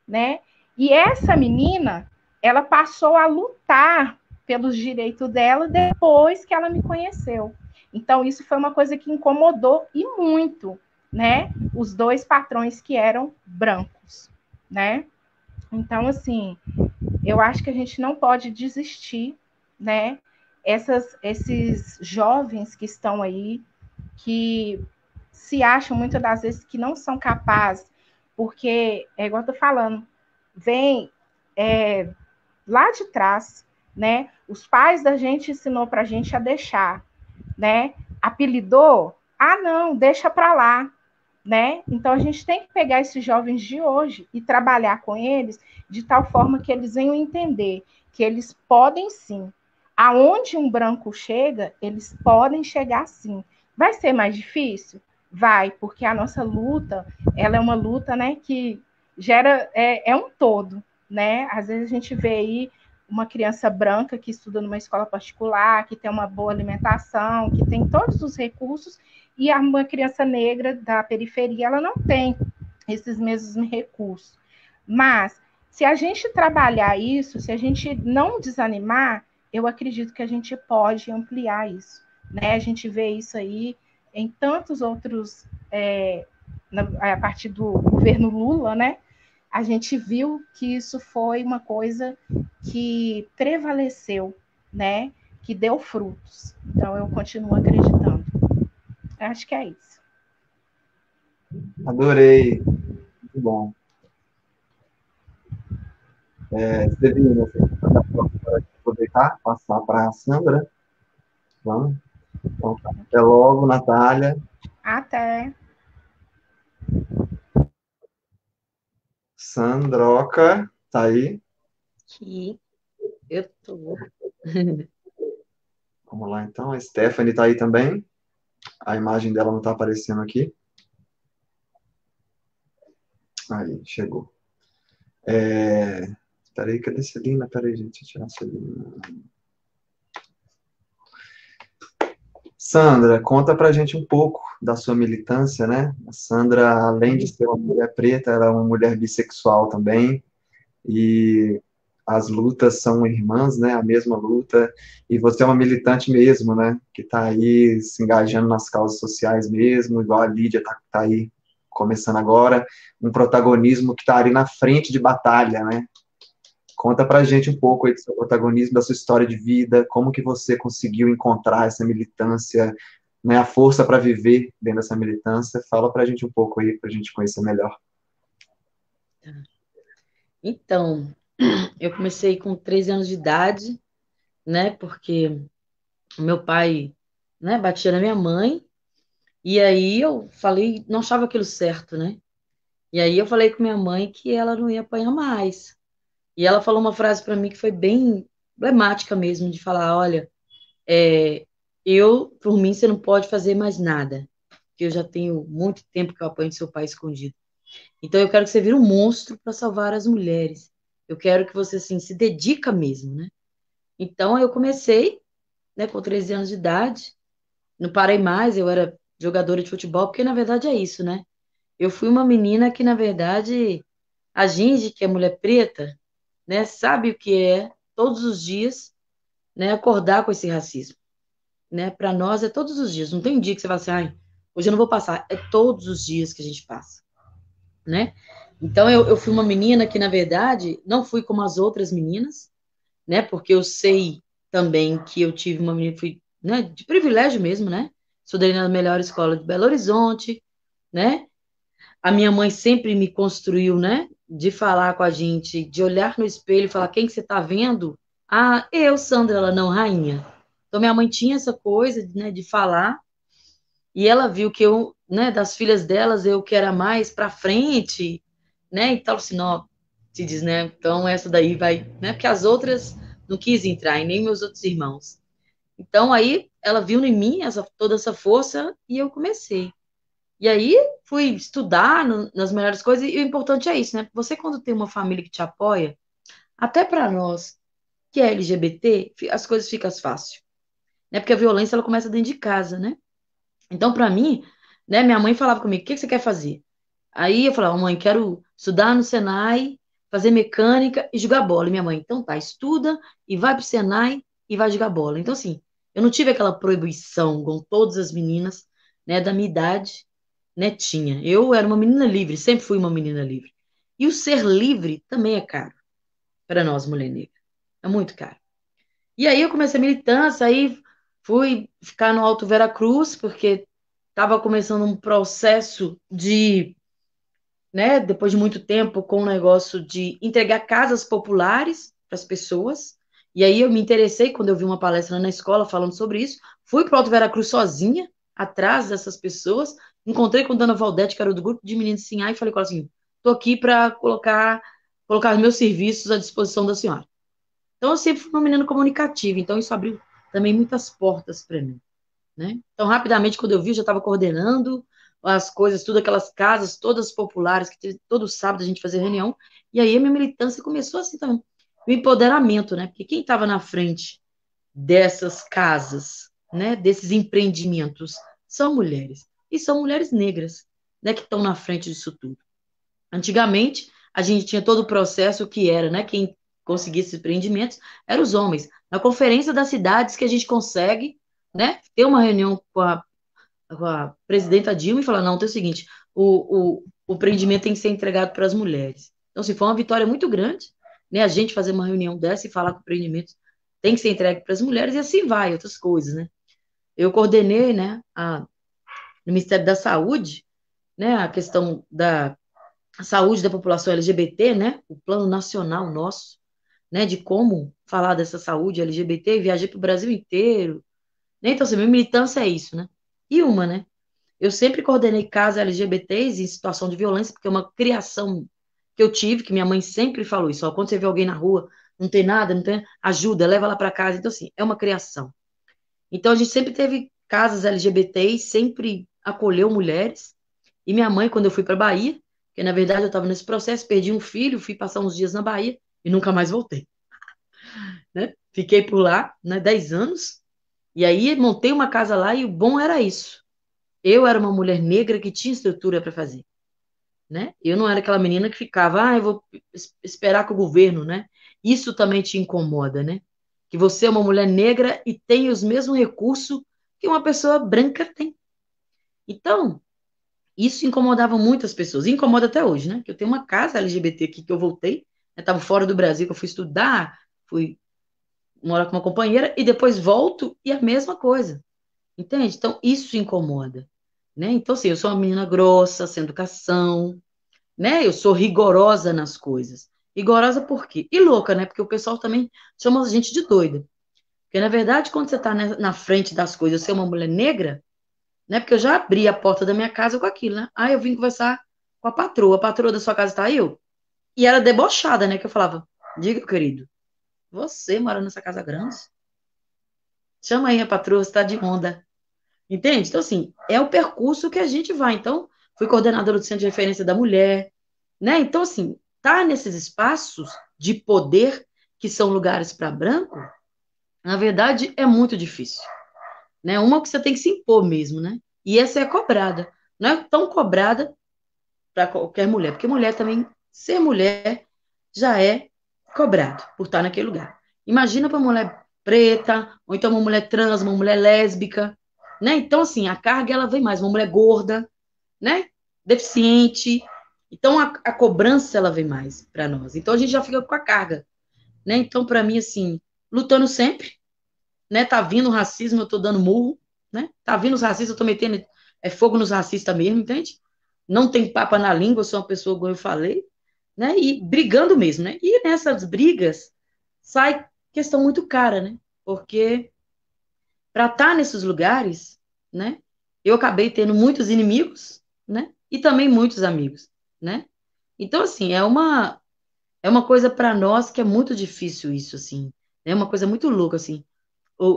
né? E essa menina, ela passou a lutar pelos direitos dela depois que ela me conheceu. Então, isso foi uma coisa que incomodou e muito, né? Os dois patrões que eram brancos, né? Então, assim, eu acho que a gente não pode desistir, né? Esses jovens que estão aí, que se acham muitas das vezes que não são capazes, porque, é igual eu tô falando, vem lá de trás, né? Os pais da gente ensinou para a gente a deixar, né? Apelidou? Ah, não, deixa para lá, né? Então a gente tem que pegar esses jovens de hoje e trabalhar com eles de tal forma que eles venham entender que eles podem sim. Aonde um branco chega, eles podem chegar sim. Vai ser mais difícil? Vai, porque a nossa luta, ela é uma luta, né, que gera um todo, né? Às vezes a gente vê aí uma criança branca que estuda numa escola particular, que tem uma boa alimentação, que tem todos os recursos, e uma criança negra da periferia, ela não tem esses mesmos recursos. Mas, se a gente trabalhar isso, se a gente não desanimar, eu acredito que a gente pode ampliar isso, né? A gente vê isso aí em tantos outros, a partir do governo Lula, né? A gente viu que isso foi uma coisa que prevaleceu, né? Que deu frutos. Então, eu continuo acreditando. Acho que é isso. Adorei. Muito bom. Severino, você quer aproveitar, passar para a Sandra? Vamos? Então, tá. Até logo, Natália. Até. Sandroca, tá aí? Aqui, eu tô. Vamos lá, então. A Stephanie tá aí também. A imagem dela não está aparecendo aqui. Aí, chegou. Peraí, cadê a Celina? Peraí, gente, deixa eu tirar a Celina. Sandra, conta pra gente um pouco da sua militância, né? A Sandra, além de ser uma mulher preta, ela é uma mulher bissexual também, e as lutas são irmãs, né? A mesma luta, e você é uma militante mesmo, né? Que está aí se engajando nas causas sociais mesmo, igual a Lídia tá aí começando agora, um protagonismo que está ali na frente de batalha, né? Conta pra gente um pouco aí do seu protagonismo, da sua história de vida, como que você conseguiu encontrar essa militância, né, a força para viver dentro dessa militância. Fala pra gente um pouco aí, pra gente conhecer melhor. Então, eu comecei com 13 anos de idade, né? Porque o meu pai, né, batia na minha mãe, e aí eu falei, não achava aquilo certo, né? E aí eu falei com minha mãe que ela não ia apanhar mais. E ela falou uma frase para mim que foi bem emblemática mesmo, de falar, olha, por mim, você não pode fazer mais nada, porque eu já tenho muito tempo que eu apanho seu pai escondido. Então, eu quero que você vire um monstro para salvar as mulheres. Eu quero que você, assim, se dedica mesmo, né? Então, eu comecei, né, com 13 anos de idade, não parei mais, eu era jogadora de futebol, porque, na verdade, é isso, né? Eu fui uma menina que, na verdade, a gente, que é mulher preta, né, sabe o que é, todos os dias, né, acordar com esse racismo, né? Para nós é todos os dias, não tem um dia que você fala assim, ai, hoje eu não vou passar, é todos os dias que a gente passa, né? Então, eu fui uma menina que, na verdade, não fui como as outras meninas, né? Porque eu sei também que eu tive uma menina, fui, né, de privilégio mesmo, né? Estudei na melhor escola de Belo Horizonte, né? A minha mãe sempre me construiu, né? De falar com a gente, de olhar no espelho e falar, quem que você tá vendo? Ah, eu, Sandra, ela não, rainha. Então, minha mãe tinha essa coisa, né, de falar, e ela viu que eu, né, das filhas delas, eu que era mais pra frente, né? Então, assim, não, se diz, né? Então, essa daí vai, né? Porque as outras não quis entrar, e nem meus outros irmãos. Então, aí, ela viu em mim toda essa força, e eu comecei. E aí fui estudar nas melhores coisas, e o importante é isso, né? Você, quando tem uma família que te apoia, até para nós que é LGBT, as coisas ficam fáceis, né? Porque a violência ela começa dentro de casa, né? Então, para mim, né, minha mãe falava comigo: o que que você quer fazer? Aí eu falava: mãe, quero estudar no Senai, fazer mecânica e jogar bola. E minha mãe: então tá, estuda e vai pro Senai e vai jogar bola. Então, assim, eu não tive aquela proibição com todas as meninas, né, da minha idade, né, tinha. Eu era uma menina livre, sempre fui uma menina livre. E o ser livre também é caro para nós, mulher negra. É muito caro. E aí eu comecei a militância, aí fui ficar no Alto Veracruz, porque estava começando um processo de, né, depois de muito tempo, com o negócio de entregar casas populares para as pessoas. E aí eu me interessei quando eu vi uma palestra na escola falando sobre isso. Fui para o Alto Veracruz sozinha, atrás dessas pessoas. Encontrei com a Dona Valdete, que era do grupo de meninos Sinhá, e falei com ela assim: estou aqui para colocar meus serviços à disposição da senhora. Então eu sempre fui uma menina comunicativa, então isso abriu também muitas portas para mim, né? Então, rapidamente, quando eu vi, eu já estava coordenando as coisas, tudo aquelas casas todas populares, que todo sábado a gente fazia reunião, e aí a minha militância começou assim também, o empoderamento, né? Porque quem estava na frente dessas casas, né, desses empreendimentos, são mulheres, e são mulheres negras, né, que estão na frente disso tudo. Antigamente, a gente tinha todo o processo que era, né, quem conseguia esses empreendimentos eram os homens. Na conferência das cidades que a gente consegue, né, ter uma reunião com a presidenta Dilma e falar, não, tem o seguinte, o empreendimento tem que ser entregado para as mulheres. Então, se foi uma vitória muito grande, né, a gente fazer uma reunião dessa e falar que o empreendimento tem que ser entregue para as mulheres, e assim vai, outras coisas, né. Eu coordenei, né, no Ministério da Saúde, né, a questão da saúde da população LGBT, né, o plano nacional nosso, né, de como falar dessa saúde LGBT, viajei para o Brasil inteiro, né, então, assim, minha militância é isso, né, e né, eu sempre coordenei casas LGBTs em situação de violência, porque é uma criação que eu tive, que minha mãe sempre falou isso, ó, quando você vê alguém na rua, não tem nada, não tem, ajuda, leva lá para casa, então, assim, é uma criação. Então, a gente sempre teve casas LGBTs, sempre acolheu mulheres, e minha mãe, quando eu fui para Bahia, porque na verdade eu estava nesse processo, perdi um filho, fui passar uns dias na Bahia e nunca mais voltei, né? Fiquei por lá, né, 10 anos, e aí montei uma casa lá e o bom era isso. Eu era uma mulher negra que tinha estrutura para fazer, né? Eu não era aquela menina que ficava, eu vou esperar com o governo, né? Isso também te incomoda, né? Que você é uma mulher negra e tem os mesmos recursos que uma pessoa branca tem. Então, isso incomodava muitas pessoas, e incomoda até hoje, né? Que eu tenho uma casa LGBT aqui que eu voltei, eu estava fora do Brasil, que eu fui estudar, fui morar com uma companheira, e depois volto e a mesma coisa, entende? Então, isso incomoda, né? Então, assim, eu sou uma menina grossa, sem educação, né? Eu sou rigorosa nas coisas. Rigorosa por quê? E louca, né? Porque o pessoal também chama a gente de doida. Porque, na verdade, quando você está na frente das coisas, você é uma mulher negra, né? Porque eu já abri a porta da minha casa com aquilo, né? Eu vim conversar com a patroa da sua casa tá aí, eu. E era debochada, né? Que eu falava, Diga, querido, você mora nessa casa grande? Chama aí a patroa, está de onda. Entende? Então, assim, é o percurso que a gente vai. Então, fui coordenadora do Centro de Referência da Mulher, né? Então, assim, tá nesses espaços de poder, que são lugares para branco, na verdade, é muito difícil, né? Uma que você tem que se impor mesmo, né? E essa é cobrada. Não é tão cobrada para qualquer mulher, porque mulher também, ser mulher, já é cobrado por estar naquele lugar. Imagina para uma mulher preta, ou então uma mulher trans, uma mulher lésbica, né? Então, assim, a carga ela vem mais, uma mulher gorda, né? Deficiente. Então, a cobrança ela vem mais para nós. Então, a gente já fica com a carga, né? Então, para mim, assim, lutando sempre, né? Tá vindo o racismo, eu tô dando murro, né? Tá vindo os racistas, eu tô metendo fogo nos racistas mesmo, entende? Não tem papa na língua, eu sou uma pessoa, como eu falei, né? E brigando mesmo, né? E nessas brigas sai questão muito cara, né? Porque para estar nesses lugares, né? Eu acabei tendo muitos inimigos, né? E também muitos amigos, né? Então, assim, é uma coisa para nós que é muito difícil isso, assim. É uma coisa muito louca, assim.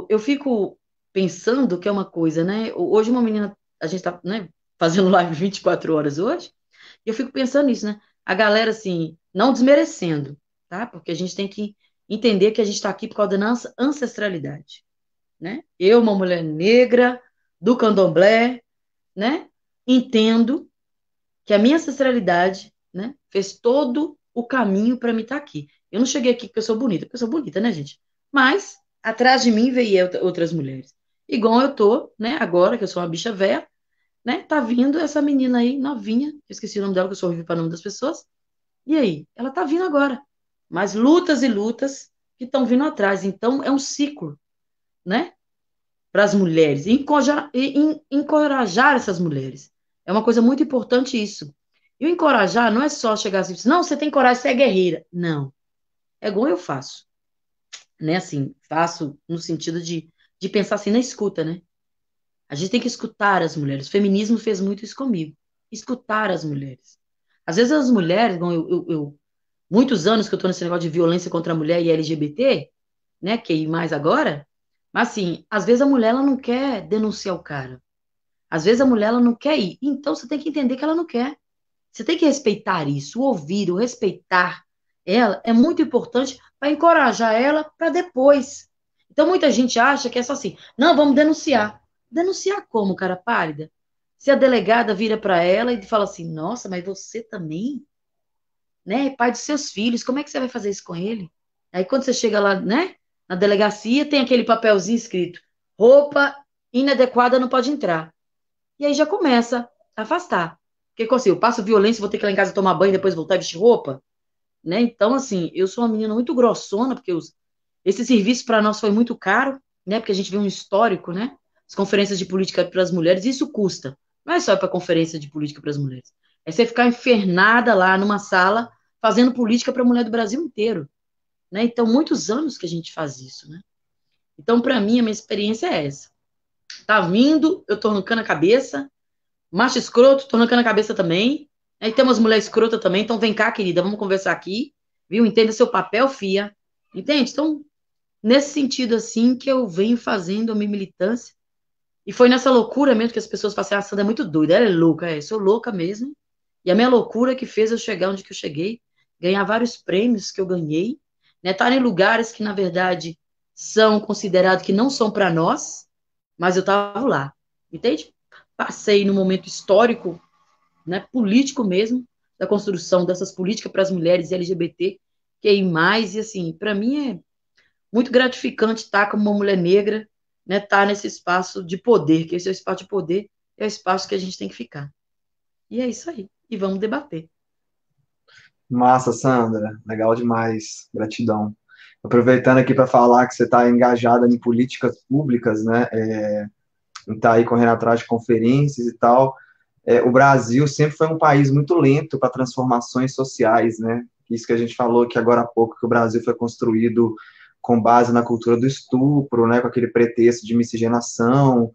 Eu fico pensando que é uma coisa, né? Hoje uma menina, a gente tá, né, fazendo live 24 horas hoje, e eu fico pensando nisso, né? A galera, assim, não desmerecendo, tá? Porque a gente tem que entender que a gente está aqui por causa da nossa ancestralidade, né? Eu, uma mulher negra, do candomblé, né? Entendo que a minha ancestralidade, né, fez todo o caminho para mim estar aqui. Eu não cheguei aqui porque eu sou bonita, porque eu sou bonita, né, gente? Mas atrás de mim veio outras mulheres. Igual eu tô, né, agora que eu sou uma bicha velha, né, tá vindo essa menina aí, novinha, eu esqueci o nome dela, que eu sou horrível para o nome das pessoas. E aí? Ela tá vindo agora. Mas lutas e lutas que estão vindo atrás. Então, é um ciclo, né? Para as mulheres, encorajar essas mulheres. É uma coisa muito importante isso. E o encorajar não é só chegar assim, não, você tem coragem, você é guerreira. Não. É igual eu faço, né? Assim, faço no sentido de pensar assim na escuta, né? A gente tem que escutar as mulheres. O feminismo fez muito isso comigo. Escutar as mulheres. Às vezes as mulheres, bom, muitos anos que eu estou nesse negócio de violência contra a mulher e LGBT, né? Que é mais agora, mas assim, às vezes a mulher ela não quer denunciar o cara. Às vezes a mulher ela não quer ir. Então você tem que entender que ela não quer. Você tem que respeitar isso, o ouvir, o respeitar ela é muito importante para encorajar ela para depois. Então muita gente acha que é só assim, não, vamos denunciar. Denunciar como, cara pálida? Se a delegada vira para ela e fala assim, nossa, mas você também, né, pai dos seus filhos, como é que você vai fazer isso com ele? Aí quando você chega lá, né, na delegacia, tem aquele papelzinho escrito, roupa inadequada não pode entrar. E aí já começa a afastar. Porque assim, eu passo violência, vou ter que ir lá em casa tomar banho e depois voltar a vestir roupa, né? Então, assim, eu sou uma menina muito grossona, porque esse serviço para nós foi muito caro, né? Porque a gente vê um histórico, né? As conferências de política para as mulheres, isso custa. Não é só para conferência de política para as mulheres. É você ficar infernada lá numa sala fazendo política para a mulher do Brasil inteiro, né? Então, muitos anos que a gente faz isso, né? Então, para mim, a minha experiência é essa. Tá vindo, eu tô arrancando a cabeça, macho escroto, tô arrancando a cabeça também. Aí tem umas mulheres escrotas também, então vem cá, querida, vamos conversar aqui, viu? Entenda seu papel, fia. Entende? Então, nesse sentido, assim, que eu venho fazendo a minha militância. E foi nessa loucura mesmo que as pessoas falam assim, a Sandra é muito doida, ela é louca, eu sou louca mesmo. E a minha loucura que fez eu chegar onde que eu cheguei, ganhar vários prêmios que eu ganhei, né? Estar em lugares que, na verdade, são considerados que não são para nós, mas eu estava lá, entende? Passei no momento histórico, né, político mesmo, da construção dessas políticas para as mulheres LGBT, que é mais, e assim, para mim é muito gratificante estar como uma mulher negra, né, estar nesse espaço de poder, que esse é o espaço de poder, é o espaço que a gente tem que ficar. E é isso aí. E vamos debater. Massa, Sandra. Legal demais. Gratidão. Aproveitando aqui para falar que você está engajada em políticas públicas, né? Está aí correndo atrás de conferências e tal. O Brasil sempre foi um país muito lento para transformações sociais, né? Isso que a gente falou aqui agora há pouco, que o Brasil foi construído com base na cultura do estupro, né? Com aquele pretexto de miscigenação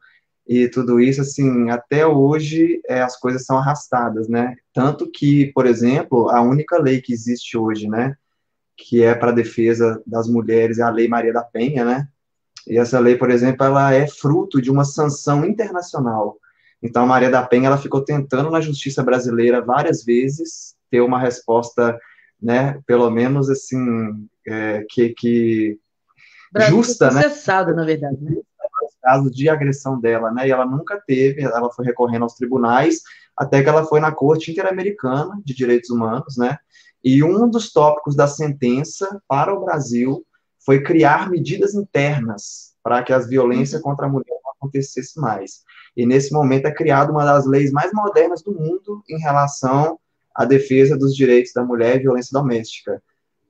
e tudo isso, assim, até hoje as coisas são arrastadas, né? Tanto que, por exemplo, a única lei que existe hoje, né? que é para a defesa das mulheres, é a Lei Maria da Penha, né? E essa lei, por exemplo, ela é fruto de uma sanção internacional. Então, a Maria da Penha, ela ficou tentando na justiça brasileira várias vezes ter uma resposta, né, pelo menos assim, O Brasil foi justa, né, processado, na verdade, né? caso de agressão dela, né, e ela nunca teve, ela foi recorrendo aos tribunais, até que ela foi na Corte Interamericana de Direitos Humanos, né, e um dos tópicos da sentença para o Brasil foi criar medidas internas para que as violências contra a mulher não acontecesse mais. E nesse momento é criada uma das leis mais modernas do mundo em relação à defesa dos direitos da mulher e violência doméstica.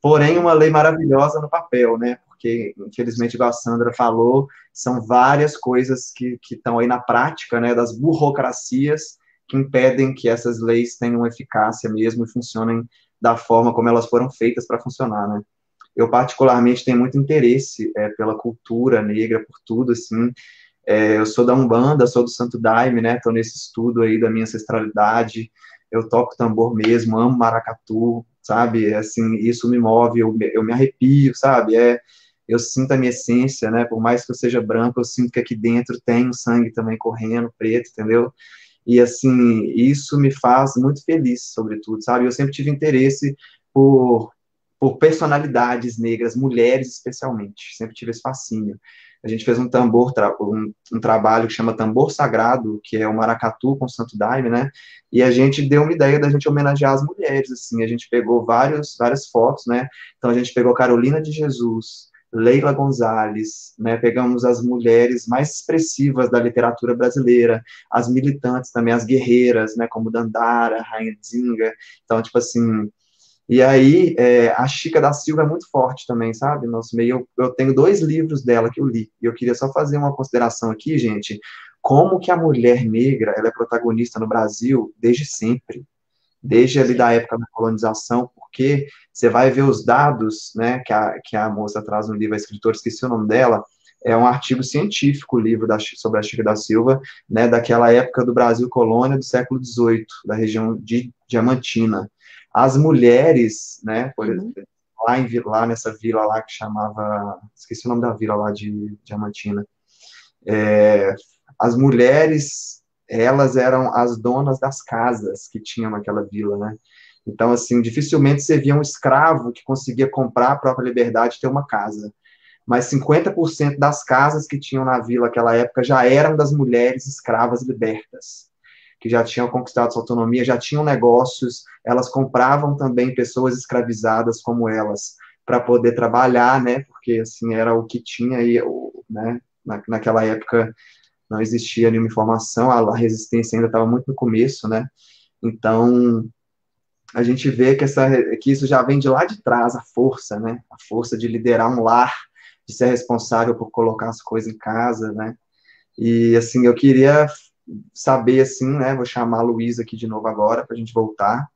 Porém, uma lei maravilhosa no papel, né? Porque, infelizmente, igual a Sandra falou, são várias coisas que estão aí na prática, né? Das burocracias que impedem que essas leis tenham eficácia mesmo e funcionem da forma como elas foram feitas para funcionar, né? Eu, particularmente, tenho muito interesse pela cultura negra, por tudo, assim. Eu sou da Umbanda, sou do Santo Daime, né? Estou nesse estudo aí da minha ancestralidade. Eu toco tambor mesmo, amo maracatu, sabe? Assim, isso me move, eu me arrepio, sabe? Eu sinto a minha essência, né? Por mais que eu seja branco, eu sinto que aqui dentro tem um sangue também correndo, preto, entendeu? E, assim, isso me faz muito feliz, sobretudo, sabe? Eu sempre tive interesse por, por personalidades negras, mulheres especialmente, sempre tive esse fascínio. A gente fez um um trabalho que chama Tambor Sagrado, que é o maracatu com o Santo Daime, né? E a gente deu uma ideia da gente homenagear as mulheres, assim, a gente pegou várias fotos, né? Então a gente pegou Carolina de Jesus, Leila Gonzalez, né? Pegamos as mulheres mais expressivas da literatura brasileira, as militantes também, as guerreiras, né? Como Dandara, Rainha Zinga. Então, tipo assim, e aí, a Chica da Silva é muito forte também, sabe? Nosso meio, eu tenho 2 livros dela que eu li, e eu queria só fazer uma consideração aqui, gente, como que a mulher negra, ela é protagonista no Brasil desde sempre, desde ali da época da colonização, porque você vai ver os dados, né, que a moça traz no livro, a escritora, esqueci o nome dela, é um artigo científico, o livro sobre a Chica da Silva, né, daquela época do Brasil colônia do século XVIII, da região de Diamantina. As mulheres, né, por exemplo, lá nessa vila lá que chamava, esqueci o nome da vila lá de Diamantina, as mulheres, elas eram as donas das casas que tinham naquela vila, né? Então, assim, dificilmente você via um escravo que conseguia comprar a própria liberdade e ter uma casa. Mas 50% das casas que tinham na vila naquela época já eram das mulheres escravas libertas, que já tinham conquistado sua autonomia, já tinham negócios, elas compravam também pessoas escravizadas como elas, para poder trabalhar, né? Porque, assim, era o que tinha aí, né? Naquela época não existia nenhuma informação, a resistência ainda estava muito no começo, né? Então, a gente vê que isso já vem de lá de trás, a força, né? A força de liderar um lar, de ser responsável por colocar as coisas em casa, né? E, assim, eu queria saber, assim, né? Vou chamar a Luísa aqui de novo agora, para a gente voltar.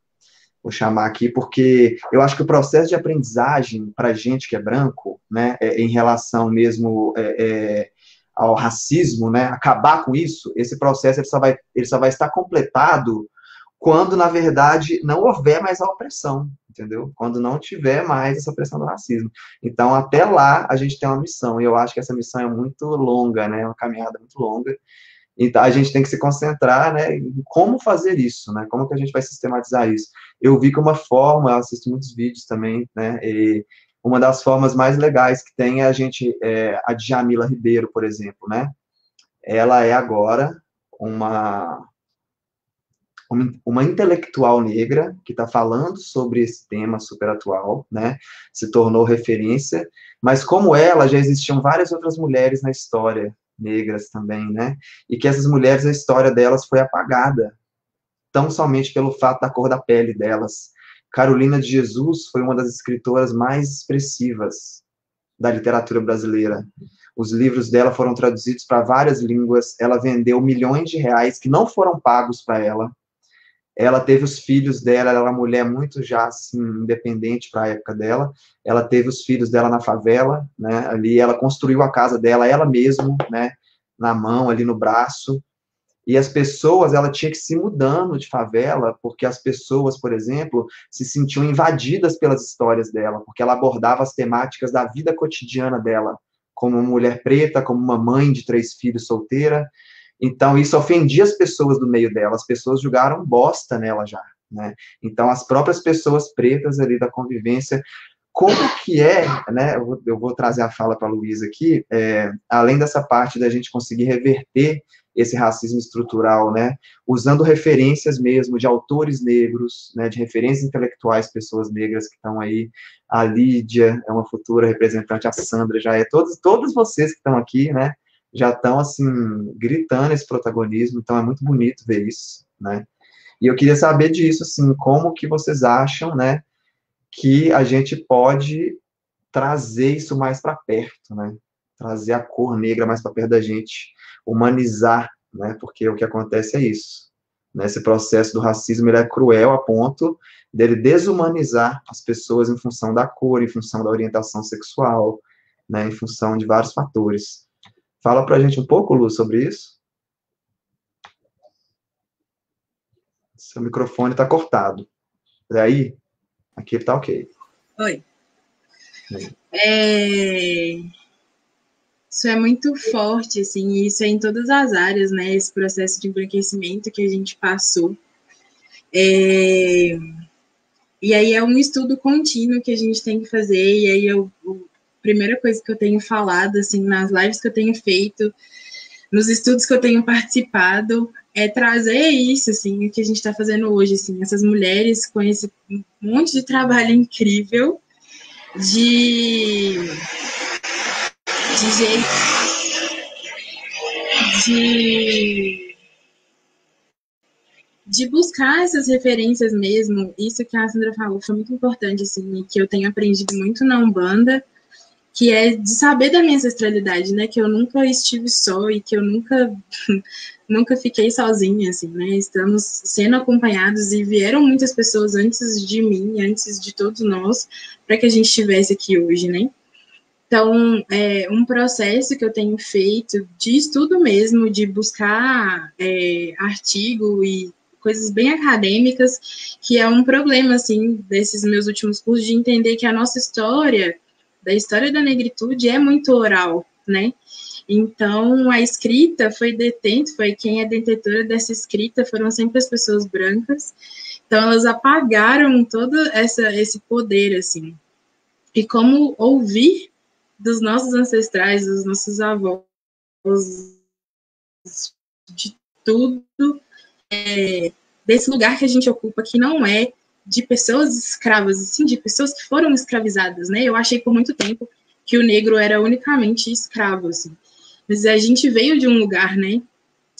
Vou chamar aqui, porque eu acho que o processo de aprendizagem para gente que é branco, né? Em relação mesmo ao racismo, né? Acabar com isso, esse processo ele só vai estar completado quando, na verdade, não houver mais a opressão, entendeu? Quando não tiver mais essa opressão do racismo. Então, até lá, a gente tem uma missão, e eu acho que essa missão é muito longa, né? Uma caminhada muito longa. Então, a gente tem que se concentrar, né, em como fazer isso, né? Como que a gente vai sistematizar isso. Eu vi que uma forma, eu assisto muitos vídeos também, né? E uma das formas mais legais que tem é a Djamila Ribeiro, por exemplo, né? Ela é agora uma uma intelectual negra que está falando sobre esse tema super atual, né? Se tornou referência, mas como ela, já existiam várias outras mulheres na história, negras também, né? E que essas mulheres, a história delas foi apagada, tão somente pelo fato da cor da pele delas. Carolina de Jesus foi uma das escritoras mais expressivas da literatura brasileira. Os livros dela foram traduzidos para várias línguas, ela vendeu milhões de reais que não foram pagos para ela. Ela teve os filhos dela, ela era uma mulher muito já, assim, independente para a época dela, ela teve os filhos dela na favela, né, ali ela construiu a casa dela, ela mesma, né, na mão, ali no braço, E as pessoas, ela tinha que se mudando de favela, porque as pessoas, por exemplo, se sentiam invadidas pelas histórias dela, porque ela abordava as temáticas da vida cotidiana dela, como uma mulher preta, como uma mãe de 3 filhos solteira. Então, isso ofendia as pessoas do meio dela, as pessoas julgaram bosta nela já, né? Então, as próprias pessoas pretas ali da convivência, como que é, né? Eu vou trazer a fala para a Luísa aqui, além dessa parte da gente conseguir reverter esse racismo estrutural, né? Usando referências mesmo de autores negros, né? De referências intelectuais, pessoas negras que estão aí. A Lídia é uma futura representante, a Sandra já é, todos vocês que estão aqui, né? Já estão, assim, gritando esse protagonismo, então é muito bonito ver isso, né? E eu queria saber disso, assim, como que vocês acham, né? Que a gente pode trazer isso mais para perto, né? Trazer a cor negra mais para perto da gente, humanizar, né? Porque o que acontece é isso. Né? Esse processo do racismo, ele é cruel a ponto dele desumanizar as pessoas em função da cor, em função da orientação sexual, né? Em função de vários fatores. Fala para a gente um pouco, Lu, sobre isso. Seu microfone está cortado. E aí? Aqui está ok. Oi. Isso é muito forte, assim, e isso é em todas as áreas, né? Esse processo de embranquecimento que a gente passou. E aí é um estudo contínuo que a gente tem que fazer, e aí a primeira coisa que eu tenho falado, assim, nas lives que eu tenho feito, nos estudos que eu tenho participado, é trazer isso, assim, o que a gente está fazendo hoje, assim, essas mulheres com esse monte de trabalho incrível, de buscar essas referências mesmo. Isso que a Sandra falou foi muito importante, assim, que eu tenho aprendido muito na Umbanda, que é de saber da minha ancestralidade, né, que eu nunca estive só e que eu nunca fiquei sozinha, assim, né, estamos sendo acompanhados e vieram muitas pessoas antes de mim, antes de todos nós, para que a gente estivesse aqui hoje, né. Então, é um processo que eu tenho feito de estudo mesmo, de buscar artigo e coisas bem acadêmicas, que é um problema, assim, desses meus últimos cursos, de entender que a nossa história, da história da negritude, é muito oral, né? Então, a escrita foi quem é detentora dessa escrita foram sempre as pessoas brancas. Então, elas apagaram todo esse poder, assim. E como ouvir dos nossos ancestrais, dos nossos avós, de tudo, desse lugar que a gente ocupa, que não é de pessoas escravas, sim, de pessoas que foram escravizadas, né? Eu achei por muito tempo que o negro era unicamente escravo, assim. Mas a gente veio de um lugar, né?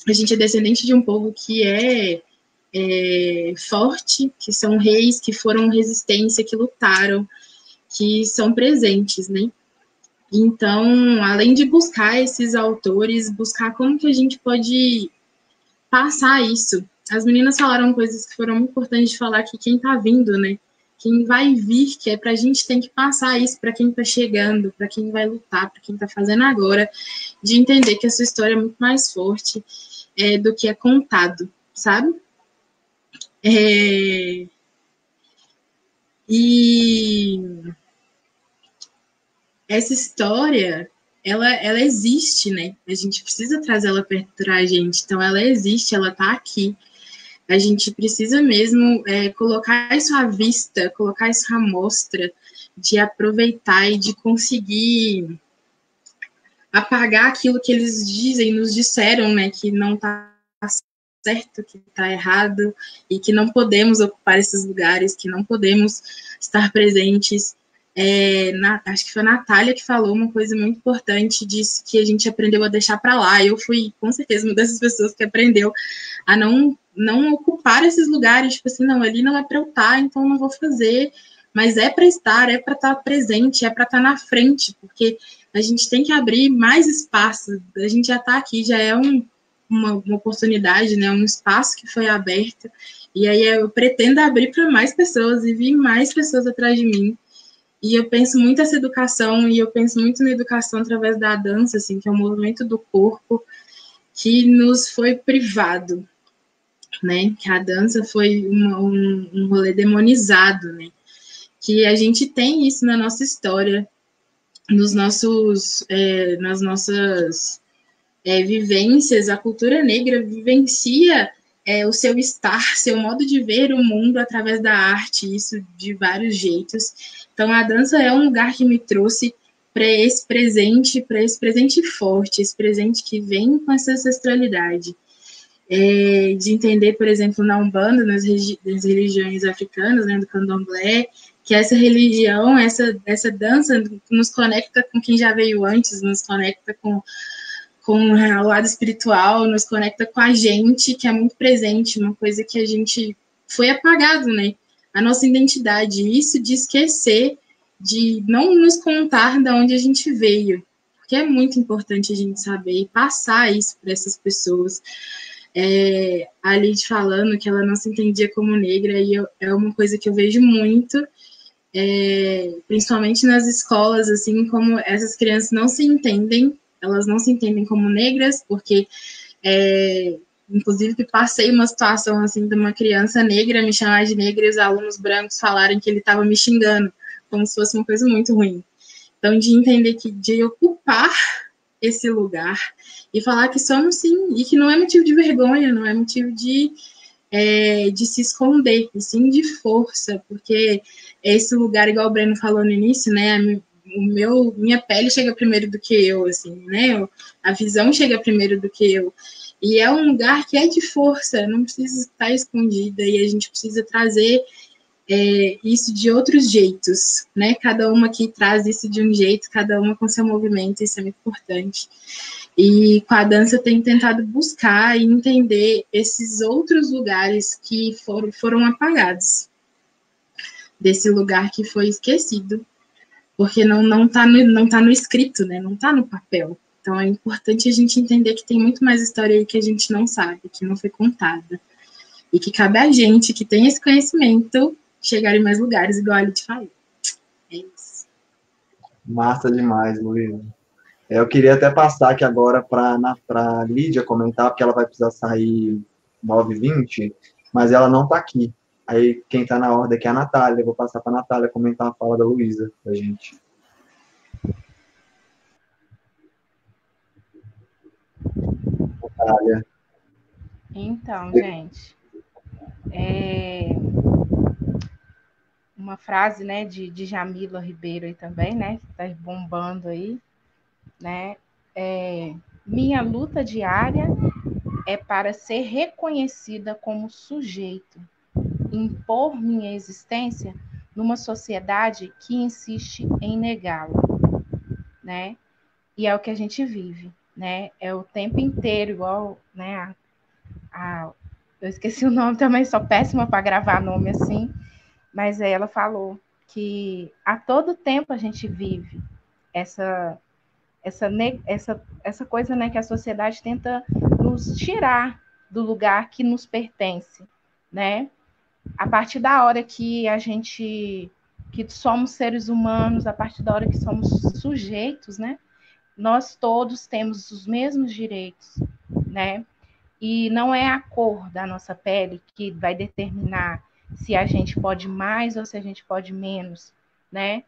A gente é descendente de um povo que é forte, que são reis, que foram resistência, que lutaram, que são presentes, né? Então, além de buscar esses autores, buscar como que a gente pode passar isso. As meninas falaram coisas que foram muito importantes de falar, que quem tá vindo, né? Quem vai vir, que é pra gente tem que passar isso para quem tá chegando, para quem vai lutar, para quem tá fazendo agora, de entender que a sua história é muito mais forte do que é contado, sabe? E essa história, ela existe, né? A gente precisa trazer ela perto da gente. Então, ela existe, ela tá aqui. A gente precisa mesmo colocar isso à vista, colocar isso à mostra, de aproveitar e de conseguir apagar aquilo que eles dizem, nos disseram, né? Que não tá certo, que tá errado, e que não podemos ocupar esses lugares, que não podemos estar presentes. Acho que foi a Natália que falou uma coisa muito importante, disse que a gente aprendeu a deixar para lá. Eu fui, com certeza, uma dessas pessoas que aprendeu a não ocupar esses lugares, tipo assim, não, ali não é para eu estar, então não vou fazer, mas é para estar, é para estar presente, é para estar na frente, porque a gente tem que abrir mais espaço, a gente já está aqui, já é uma oportunidade, né, um espaço que foi aberto, e aí eu pretendo abrir para mais pessoas e vir mais pessoas atrás de mim. E eu penso muito essa educação, e eu penso muito na educação através da dança, assim, que é um movimento do corpo, que nos foi privado, né? Que a dança foi um rolê demonizado, né? Que a gente tem isso na nossa história, nas nossas vivências. A cultura negra vivencia o seu estar, seu modo de ver o mundo através da arte, isso de vários jeitos. Então, a dança é um lugar que me trouxe para esse presente forte, esse presente que vem com essa ancestralidade. De entender, por exemplo, na Umbanda, nas religiões africanas, né, do Candomblé, que essa religião, essa dança nos conecta com quem já veio antes, nos conecta com o lado espiritual, nos conecta com a gente, que é muito presente, uma coisa que a gente foi apagado, né? A nossa identidade, isso de esquecer, de não nos contar de onde a gente veio, porque é muito importante a gente saber e passar isso para essas pessoas. A Lid falando que ela não se entendia como negra, e é uma coisa que eu vejo muito, principalmente nas escolas, assim, como essas crianças não se entendem, elas não se entendem como negras, porque, inclusive, passei uma situação, assim, de uma criança negra me chamar de negra e os alunos brancos falarem que ele estava me xingando, como se fosse uma coisa muito ruim. Então, de entender que, de ocupar esse lugar e falar que somos sim, e que não é motivo de vergonha, não é motivo de se esconder, e sim de força, porque esse lugar, igual o Breno falou no início, né, minha pele chega primeiro do que eu, assim, né, a visão chega primeiro do que eu, e é um lugar que é de força, não precisa estar escondida, e a gente precisa trazer isso de outros jeitos, né, cada uma aqui traz isso de um jeito, cada uma com seu movimento, isso é muito importante. E com a dança eu tenho tentado buscar e entender esses outros lugares que foram apagados, desse lugar que foi esquecido, porque não tá no escrito, né? Não tá no papel. Então é importante a gente entender que tem muito mais história aí que a gente não sabe, que não foi contada. E que cabe a gente, que tem esse conhecimento, chegar em mais lugares, igual a Lid falou. É isso. Massa demais, Luísa. Eu queria até passar aqui agora para a Lídia comentar, porque ela vai precisar sair 9h20, mas ela não está aqui. Aí quem está na ordem aqui é a Natália. Eu vou passar para a Natália comentar a fala da Luísa para a gente. Natália. Então, gente, uma frase, né, de Jamila Ribeiro aí também, né, que está bombando aí, né, minha luta diária é para ser reconhecida como sujeito, impor minha existência numa sociedade que insiste em negá-la, né, e é o que a gente vive, né, é o tempo inteiro, igual, né, eu esqueci o nome também, sou péssima para gravar nome assim, mas ela falou que a todo tempo a gente vive essa coisa, né, que a sociedade tenta nos tirar do lugar que nos pertence, né? A partir da hora que que somos seres humanos, a partir da hora que somos sujeitos, né? Nós todos temos os mesmos direitos, né? E não é a cor da nossa pele que vai determinar se a gente pode mais ou se a gente pode menos, né?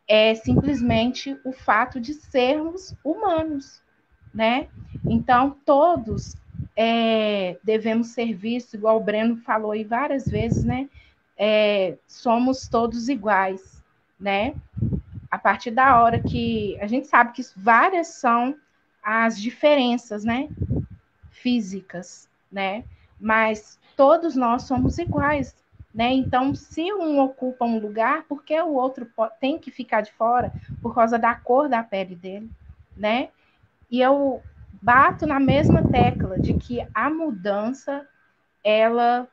É simplesmente o fato de sermos humanos, né? Então, todos devemos ser vistos, igual o Breno falou aí várias vezes, né? Somos todos iguais, né? A partir da hora que a gente sabe que várias são as diferenças, né? Físicas, né? Mas todos nós somos iguais, né? Então, se um ocupa um lugar, por que o outro tem que ficar de fora por causa da cor da pele dele, né? E eu bato na mesma tecla de que a mudança ela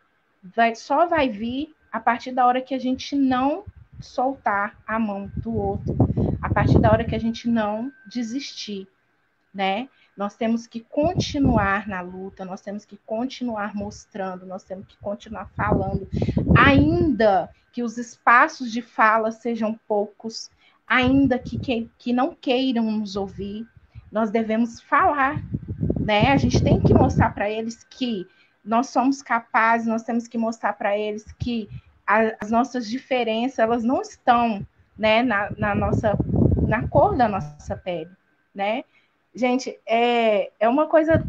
só vai vir a partir da hora que a gente não soltar a mão do outro, a partir da hora que a gente não desistir, né? Nós temos que continuar na luta, nós temos que continuar mostrando, nós temos que continuar falando, ainda que os espaços de fala sejam poucos, ainda que não queiram nos ouvir, nós devemos falar, né? A gente tem que mostrar para eles que nós somos capazes, nós temos que mostrar para eles que as nossas diferenças, elas não estão, né, na cor da nossa pele, né? Gente, é uma coisa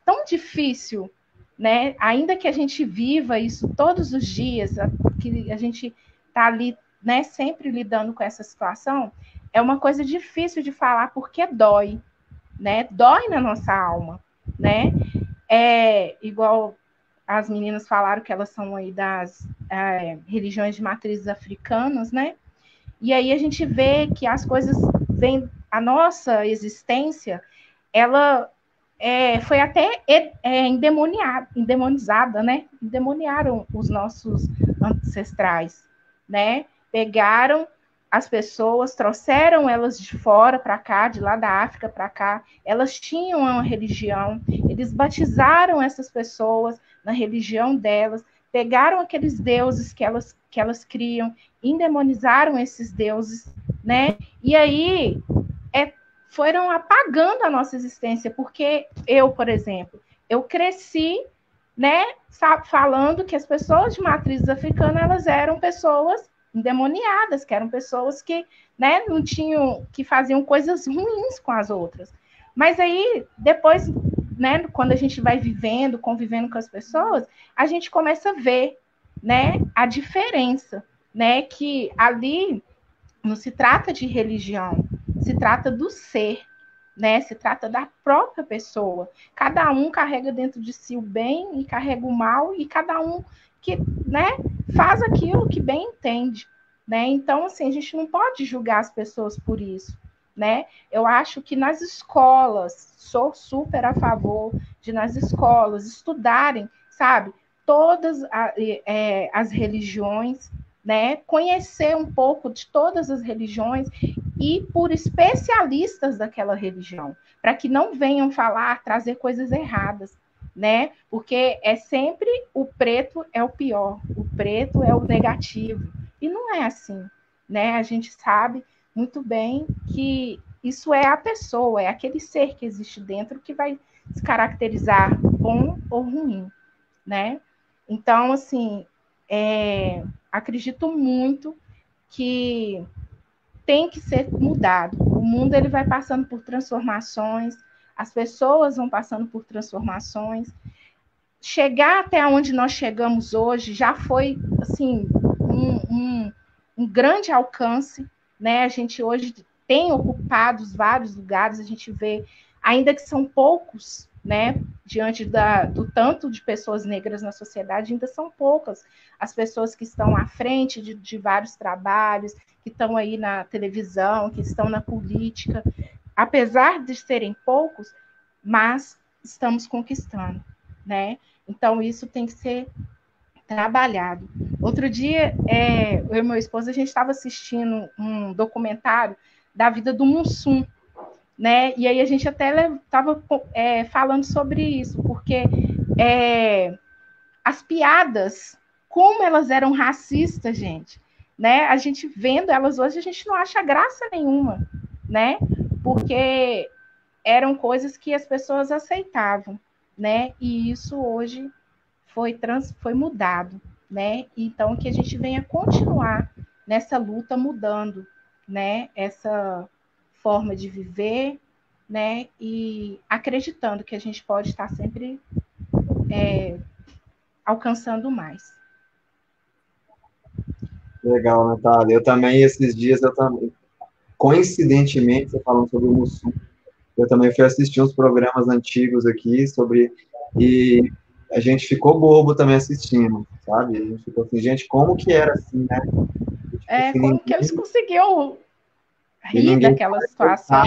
tão difícil, né? Ainda que a gente viva isso todos os dias, que a gente está ali, né, sempre lidando com essa situação, é uma coisa difícil de falar porque dói, né? Dói na nossa alma, né? É igual as meninas falaram que elas são aí das religiões de matrizes africanas, né? E aí a gente vê que as coisas vêm, a nossa existência, ela foi até endemonizada, né? Endemoniaram os nossos ancestrais, né? Pegaram as pessoas, trouxeram elas de fora para cá, de lá da África para cá, elas tinham uma religião, eles batizaram essas pessoas na religião delas, pegaram aqueles deuses que elas criam, endemonizaram esses deuses, né? E aí foram apagando a nossa existência, porque eu, por exemplo, eu cresci, né, falando que as pessoas de matrizes africanas, elas eram pessoas endemoniadas, que eram pessoas que, né, não tinham, que faziam coisas ruins com as outras. Mas aí, depois, né, quando a gente vai vivendo, convivendo com as pessoas, a gente começa a ver, né, a diferença, né, que ali não se trata de religião, se trata do ser, né? Se trata da própria pessoa. Cada um carrega dentro de si o bem e carrega o mal, e cada um que, né, faz aquilo que bem entende, né? Então, assim, a gente não pode julgar as pessoas por isso, né? Eu acho que nas escolas, sou super a favor de nas escolas estudarem, sabe, todas as religiões, né? Conhecer um pouco de todas as religiões e por especialistas daquela religião, para que não venham falar, trazer coisas erradas, né? Porque é sempre o preto é o pior, o preto é o negativo. E não é assim, né? A gente sabe muito bem que isso é a pessoa, é aquele ser que existe dentro que vai se caracterizar bom ou ruim, né? Então, assim, acredito muito que tem que ser mudado. O mundo ele vai passando por transformações, as pessoas vão passando por transformações. Chegar até onde nós chegamos hoje já foi assim um grande alcance, né? A gente hoje tem ocupado vários lugares, a gente vê, ainda que são poucos, né? Diante do tanto de pessoas negras na sociedade, ainda são poucas as pessoas que estão à frente de vários trabalhos, que estão aí na televisão, que estão na política, apesar de serem poucos, mas estamos conquistando, né? Então, isso tem que ser trabalhado. Outro dia, eu e meu esposo, a gente estava assistindo um documentário da vida do Mussum, né? E aí a gente até estava falando sobre isso, porque as piadas, como elas eram racistas, gente, né? A gente vendo elas hoje, a gente não acha graça nenhuma, né? Porque eram coisas que as pessoas aceitavam, né? E isso hoje foi mudado, né? Então, que a gente venha continuar nessa luta mudando, né? Essa forma de viver, né? E acreditando que a gente pode estar sempre alcançando mais. Legal, Natália. Eu também, esses dias, coincidentemente, você falando sobre o Mussum, eu também fui assistir uns programas antigos aqui e a gente ficou bobo também assistindo, sabe? A gente ficou assim, gente, como que era assim, né? Tipo, como que eles conseguiam rir daquela situação,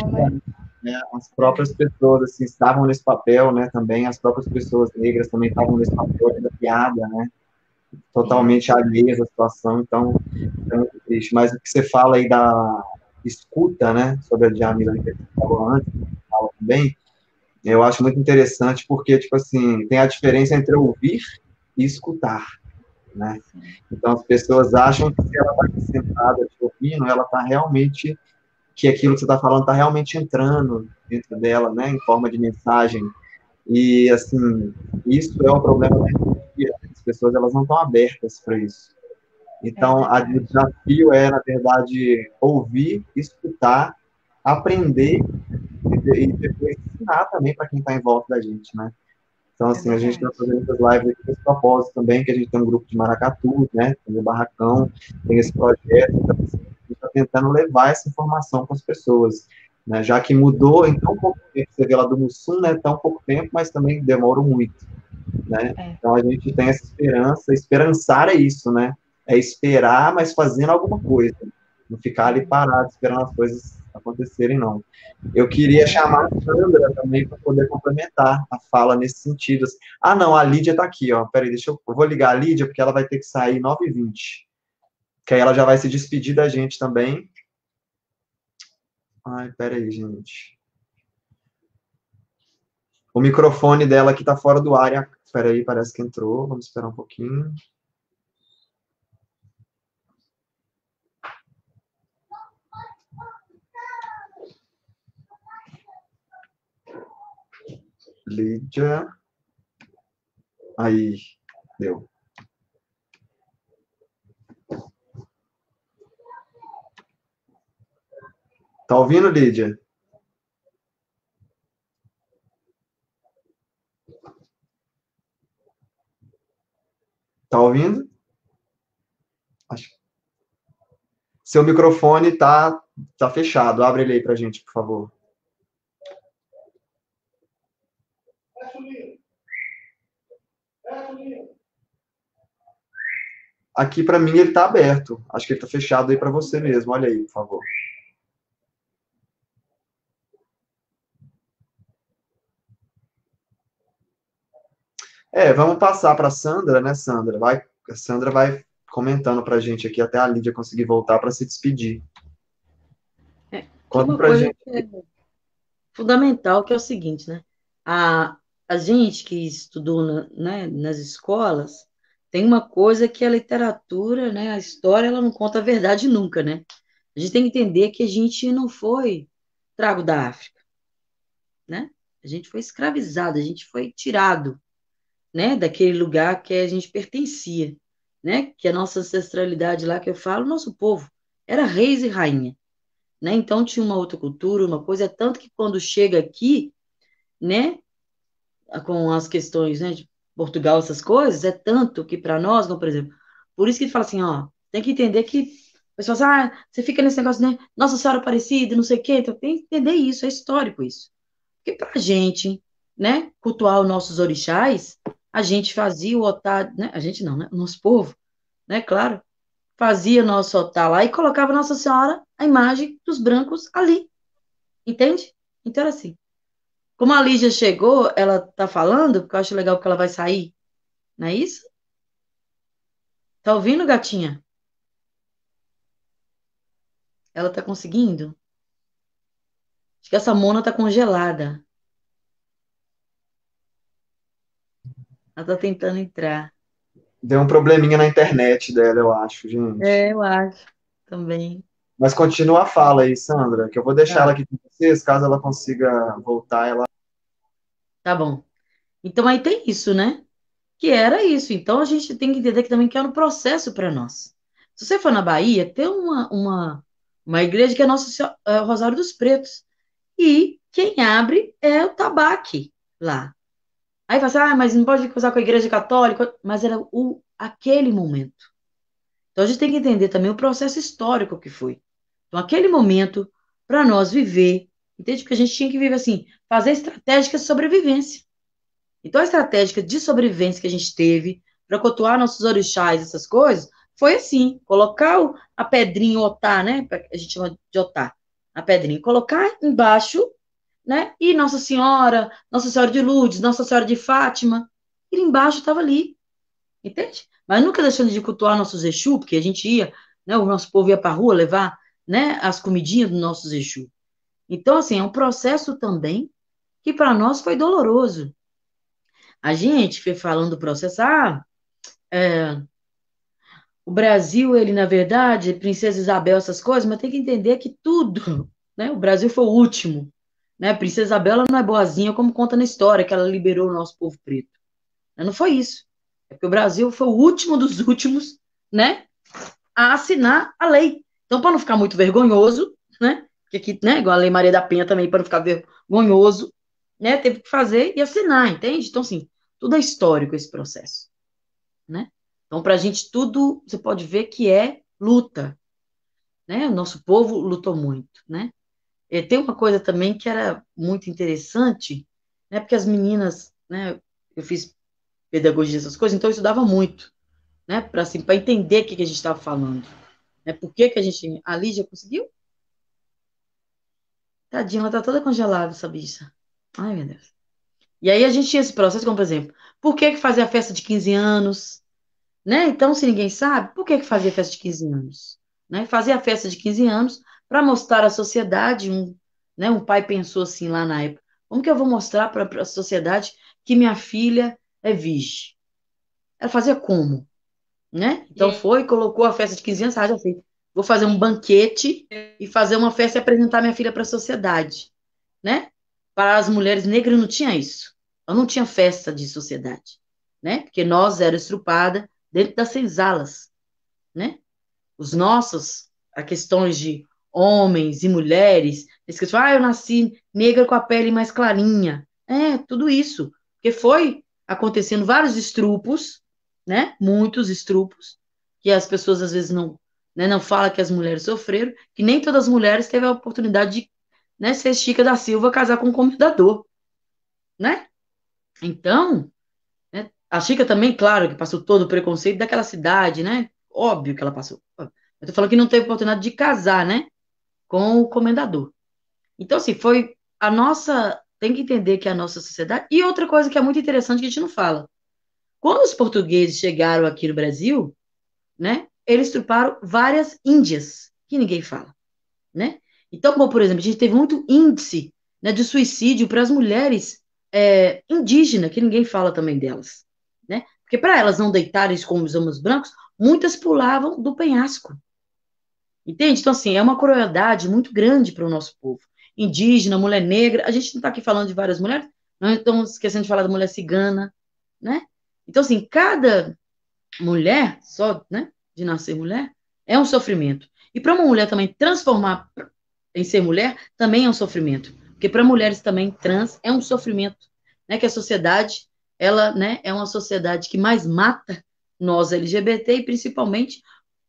né? As próprias pessoas, assim, estavam nesse papel, né, também, as próprias pessoas negras também estavam nesse papel da piada, né? Totalmente alheias à situação, então, é muito triste. Mas o que você fala aí da escuta, né, sobre a Djamila que você falou antes, fala também, eu acho muito interessante porque, tipo assim, tem a diferença entre ouvir e escutar, né? Então, as pessoas acham que se ela está sentada te ouvindo, ela está realmente, que aquilo que você está falando está realmente entrando dentro dela, né, em forma de mensagem, E, assim, isso é um problema da energia. As pessoas, elas não estão abertas para isso. É Então, o verdade. desafio é, na verdade, ouvir, escutar, aprender e depois ensinar também para quem está em volta da gente, né? Então, É assim, a gente está verdade. fazendo essas lives aqui com esse propósito também, que a gente tem um grupo de maracatu, né? Tem o Barracão, tem esse projeto, então, assim, a gente está tentando levar essa informação para as pessoas, né? Já que mudou em tão pouco tempo, você vê lá do Mussum, né? Tão pouco tempo, mas também demorou muito, né? É. Então, a gente tem essa esperança, esperançar é isso, né? É esperar, mas fazendo alguma coisa. Não ficar ali parado esperando as coisas acontecerem, não. Eu queria É chamar a verdade. Sandra também para poder complementar a fala nesse sentido. Assim. Ah, não, a Lídia está aqui, ó. Peraí, eu vou ligar a Lídia, porque ela vai ter que sair 9h20. Que aí ela já vai se despedir da gente também. Ai, peraí, gente. O microfone dela aqui está fora do ar. Peraí, parece que entrou. Vamos esperar um pouquinho. Lídia. Aí, deu. Tá ouvindo, Lídia? Tá ouvindo? Acho. Seu microfone tá fechado. Abre ele aí pra gente, por favor. Aqui para mim ele tá aberto. Acho que ele tá fechado aí para você mesmo. Olha aí, por favor. Vamos passar para Sandra, né, Sandra? A Sandra vai comentando para a gente aqui até a Lídia conseguir voltar para se despedir. Que Conta uma para a coisa gente. que é fundamental, que é o seguinte, né? A gente que estudou né, nas escolas, tem uma coisa que a literatura, né, a história, ela não conta a verdade nunca, né? A gente tem que entender que a gente não foi trago da África, né? A gente foi escravizado, a gente foi tirado, né, daquele lugar que a gente pertencia, né? Que a nossa ancestralidade lá que eu falo, nosso povo era reis e rainha, né? Então tinha uma outra cultura, uma coisa, tanto que quando chega aqui, né, com as questões, né, de Portugal, essas coisas, é tanto que para nós, como, por exemplo, por isso que ele fala assim, ó, tem que entender que o pessoal fala assim, você fica nesse negócio, né, Nossa Senhora Aparecida, não sei o quê, então tem que entender isso, é histórico isso. Porque pra gente, né, cultuar os nossos orixás, a gente fazia o otá, né, a gente não, né, o nosso povo, né, claro, fazia nosso otá lá e colocava Nossa Senhora, a imagem dos brancos ali, entende? Então era assim. Como a Lígia chegou, ela tá falando, porque eu acho legal que ela vai sair, não é isso? Tá ouvindo, gatinha? Ela tá conseguindo? Acho que essa mona tá congelada. Ela tá tentando entrar. Deu um probleminha na internet dela, eu acho, gente. É, eu acho. Também. Mas continua a fala aí, Sandra, que eu vou deixar ela Tá, aqui com vocês, caso ela consiga voltar, ela. tá bom. Então aí tem isso, né? Que era isso. Então a gente tem que entender que também que é um processo para nós. Se você for na Bahia, tem uma igreja que é é o Rosário dos Pretos. E quem abre é o tabaque lá. Aí fala assim, mas não pode casar com a igreja católica. Mas era aquele momento. Então a gente tem que entender também o processo histórico que foi. Então, aquele momento, para nós viver, entende? Porque a gente tinha que viver assim, fazer estratégica de sobrevivência. Então, a estratégia de sobrevivência que a gente teve para cultuar nossos orixás, essas coisas, foi assim: colocar a pedrinha, o otá, né? A gente chama de otá, a pedrinha, colocar embaixo, né? E Nossa Senhora de Lourdes, Nossa Senhora de Fátima, e embaixo estava ali, entende? Mas nunca deixando de cultuar nossos Exu, porque a gente ia, né? O nosso povo ia para a rua levar, né? As comidinhas dos nossos Exu. Então, assim, é um processo também que para nós foi doloroso. A gente foi falando do processo, é, o Brasil, ele, na verdade, Princesa Isabel, essas coisas, mas tem que entender que tudo, né? O Brasil foi o último. né? Princesa Isabela não é boazinha, como conta na história, que ela liberou o nosso povo preto. Não foi isso. É porque o Brasil foi o último dos últimos, né, a assinar a lei. Então, para não ficar muito vergonhoso, né, que aqui, né, igual a Lei Maria da Penha também, para não ficar vergonhoso, né, teve que fazer e assinar, entende? Então, assim, tudo é histórico esse processo, né? Então, para a gente, tudo, você pode ver que é luta, né? O nosso povo lutou muito, né? E tem uma coisa também que era muito interessante, né? Porque as meninas, né? Eu fiz pedagogia, essas coisas, então eu estudava muito, né? Para assim, para entender o que a gente estava falando, né? Por que a gente. A Lígia conseguiu? Tadinha, ela tá toda congelada, essa bicha. Ai, meu Deus. E aí a gente tinha esse processo, como por exemplo, por que fazer a festa de 15 anos? Né? Então, se ninguém sabe, por que fazia festa de 15 anos? Né? Fazia a festa de 15 anos para mostrar à sociedade, né, um pai pensou assim lá na época, como que eu vou mostrar para a sociedade que minha filha é virgem? Ela fazia como? Né? Então foi, colocou a festa de 15 anos, já sei, vou fazer um banquete e fazer uma festa e apresentar minha filha para a sociedade. Né? Para as mulheres negras não tinha isso. Eu não tinha festa de sociedade. Né? Porque nós era estrupada dentro das senzalas, né? Os nossos, a questões de homens e mulheres, eles que falam, eu nasci negra com a pele mais clarinha. É, tudo isso. Porque foi acontecendo vários estrupos, né? Muitos estrupos, que as pessoas às vezes não, né, não falam que as mulheres sofreram, que nem todas as mulheres teve a oportunidade de, né, ser Chica da Silva, casar com um comendador, né? Então, né? A Chica também, claro, que passou todo o preconceito daquela cidade, né? Óbvio que ela passou. Eu tô falando que não teve oportunidade de casar, né? Com o comendador. Então, assim, foi a nossa. Tem que entender que é a nossa sociedade. E outra coisa que é muito interessante que a gente não fala. Quando os portugueses chegaram aqui no Brasil, né? Eles truparam várias índias, que ninguém fala, né? Então, como, por exemplo, a gente teve muito índice, né, de suicídio para as mulheres indígenas, que ninguém fala também delas, né? Porque para elas não deitarem como os homens brancos, muitas pulavam do penhasco, entende? Então, assim, é uma crueldade muito grande para o nosso povo. Indígena, mulher negra, a gente não está aqui falando de várias mulheres, não estamos esquecendo de falar da mulher cigana, né? Então, assim, cada mulher, só, né, de nascer mulher, é um sofrimento. E para uma mulher também transformar em ser mulher, também é um sofrimento. Porque para mulheres também trans é um sofrimento, né? Que a sociedade, ela, né, é uma sociedade que mais mata nós LGBT e principalmente,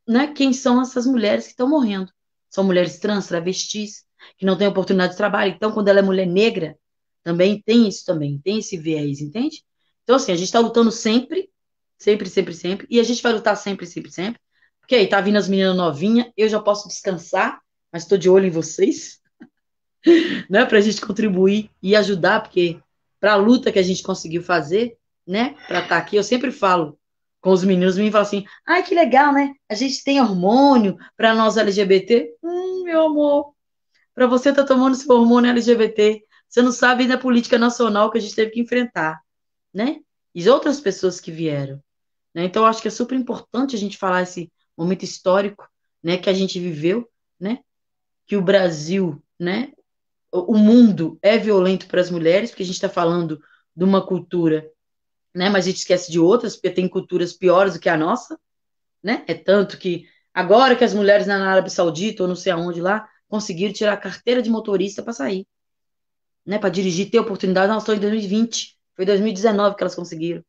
né, quem são essas mulheres que estão morrendo. São mulheres trans, travestis, que não têm oportunidade de trabalho. Então, quando ela é mulher negra, também tem isso também, tem esse viés, entende? Então, assim, a gente está lutando sempre, sempre, sempre, sempre, e a gente vai lutar sempre, sempre, sempre, porque aí tá vindo as meninas novinhas, eu já posso descansar, mas estou de olho em vocês, né, para a gente contribuir e ajudar, porque para a luta que a gente conseguiu fazer, né, para estar aqui, eu sempre falo com os meninos, me falam assim, ai, que legal, né, a gente tem hormônio para nós LGBT, meu amor, para você estar tomando esse hormônio LGBT, você não sabe da política nacional que a gente teve que enfrentar, né, e outras pessoas que vieram, né, então eu acho que é super importante a gente falar esse momento histórico, né, que a gente viveu, né, que o Brasil, né, o mundo é violento para as mulheres, porque a gente está falando de uma cultura, né? Mas a gente esquece de outras, porque tem culturas piores do que a nossa, né? É tanto que agora que as mulheres na Arábia Saudita, ou não sei aonde lá, conseguiram tirar a carteira de motorista para sair, né? Para dirigir, ter oportunidade, nós estamos em 2020, foi 2019 que elas conseguiram.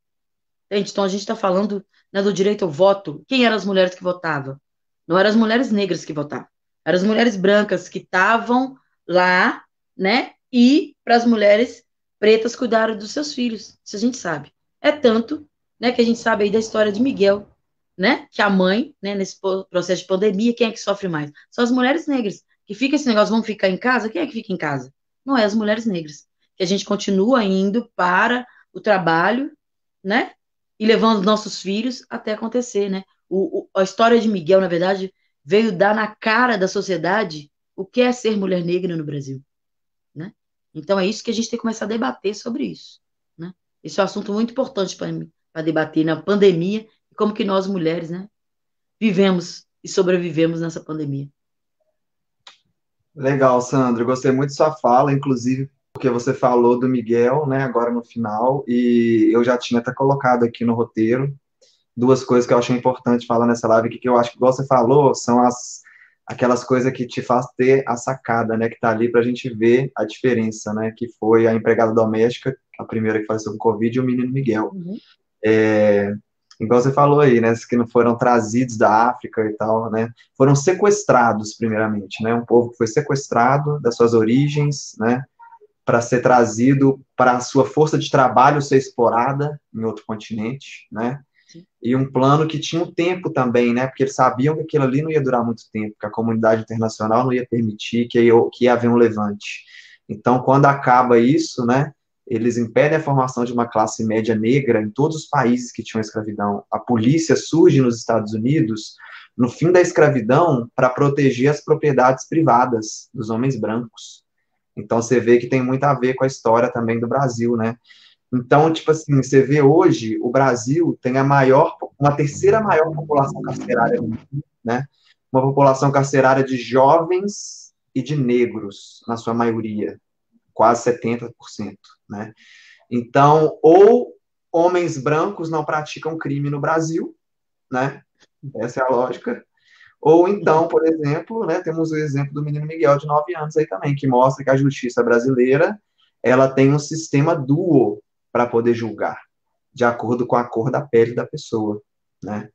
Entende? Então a gente está falando, né, do direito ao voto. Quem eram as mulheres que votavam? Não eram as mulheres negras que votavam, eram as mulheres brancas que estavam lá, né? E para as mulheres pretas cuidaram dos seus filhos. Isso a gente sabe. É tanto, né, que a gente sabe aí da história de Miguel, né? Que a mãe, né, nesse processo de pandemia, quem é que sofre mais? São as mulheres negras. Que fica esse negócio, vão ficar em casa? Quem é que fica em casa? Não é as mulheres negras. Que a gente continua indo para o trabalho, né? E levando nossos filhos até acontecer, né? A história de Miguel, na verdade, veio dar na cara da sociedade o que é ser mulher negra no Brasil, né? Então é isso que a gente tem que começar a debater sobre isso, né? Esse é um assunto muito importante para debater na pandemia e como que nós mulheres, né, vivemos e sobrevivemos nessa pandemia. Legal, Sandro. Gostei muito de sua fala, inclusive porque você falou do Miguel, né, agora no final, e eu já tinha até colocado aqui no roteiro duas coisas que eu achei importante falar nessa live, que eu acho que, igual você falou, são aquelas coisas que te faz ter a sacada, né, que tá ali para a gente ver a diferença, né, que foi a empregada doméstica, a primeira que faleceu com Covid, e o menino Miguel. Uhum. Igual você falou aí, né, que não foram trazidos da África e tal, né, foram sequestrados, primeiramente, né, um povo que foi sequestrado das suas origens, né, para ser trazido para a sua força de trabalho ser explorada em outro continente, né, e um plano que tinha um tempo também, né, porque eles sabiam que aquilo ali não ia durar muito tempo, que a comunidade internacional não ia permitir que ia haver um levante. Então, quando acaba isso, né, eles impedem a formação de uma classe média negra em todos os países que tinham escravidão. A polícia surge nos Estados Unidos no fim da escravidão para proteger as propriedades privadas dos homens brancos. Então, você vê que tem muito a ver com a história também do Brasil, né? Então, tipo assim, você vê hoje, o Brasil tem uma terceira maior população carcerária do mundo, né? Uma população carcerária de jovens e de negros, na sua maioria, quase 70%, né? Então, ou homens brancos não praticam crime no Brasil, né? Essa é a lógica. Ou então, por exemplo, né, temos o exemplo do menino Miguel, de 9 anos aí também, que mostra que a justiça brasileira, ela tem um sistema duo para poder julgar, de acordo com a cor da pele da pessoa, né?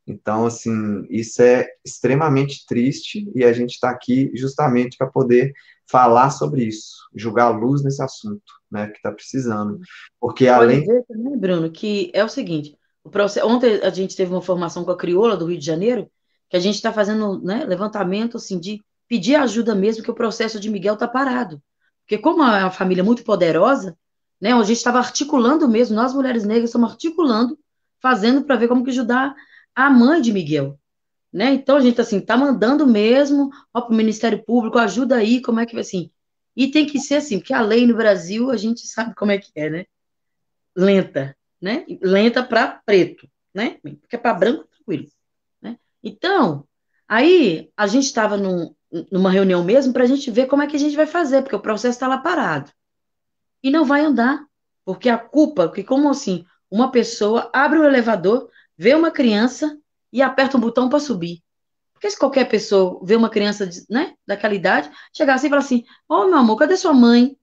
Então, assim, isso é extremamente triste e a gente está aqui justamente para poder falar sobre isso, jogar luz nesse assunto, né, que está precisando. Porque Pode além... ver também, Bruno, que é o seguinte, ontem a gente teve uma formação com a Crioula do Rio de Janeiro, que a gente está fazendo, né, levantamento assim, de pedir ajuda mesmo, que o processo de Miguel está parado. Porque como é uma família muito poderosa, né, a gente estava articulando mesmo, nós mulheres negras estamos articulando, fazendo para ver como que ajudar a mãe de Miguel. Né? Então a gente assim tá mandando mesmo para o Ministério Público, ajuda aí, como é que vai assim? E tem que ser assim, porque a lei no Brasil a gente sabe como é que é, né? Lenta, né? Lenta para preto, né? Porque para branco tranquilo, né? Então, aí a gente estava numa reunião mesmo para a gente ver como é que a gente vai fazer, porque o processo está lá parado e não vai andar, porque a culpa, que como assim, uma pessoa abre o elevador, vê uma criança e aperta um botão para subir. Porque se qualquer pessoa vê uma criança, né, daquela idade, chegar assim e falar assim, ô, meu amor, cadê sua mãe?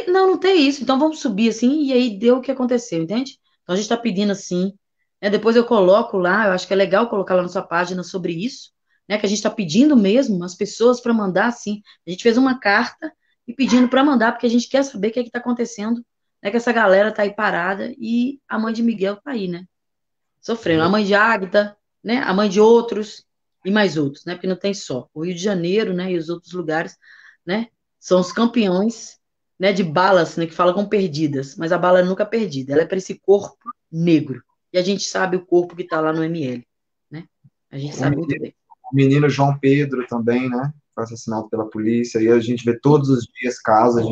Não, não tem isso, então vamos subir assim, e aí deu o que aconteceu, entende? Então a gente está pedindo assim, né, depois eu coloco lá, eu acho que é legal colocar lá na sua página sobre isso, né, que a gente está pedindo mesmo as pessoas para mandar assim, a gente fez uma carta e pedindo para mandar, porque a gente quer saber o que é que está acontecendo, né, que essa galera tá aí parada e a mãe de Miguel tá aí, né, sofrendo, a mãe de Águida, né, a mãe de outros e mais outros, né, porque não tem só. O Rio de Janeiro, né, e os outros lugares, né, são os campeões, né, de balas, né, que falam com perdidas, mas a bala é nunca perdida, ela é para esse corpo negro. E a gente sabe o corpo que está lá no ML, né? A gente sabe muito bem. O menino João Pedro também, né, foi assassinado pela polícia, e a gente vê todos os dias casos,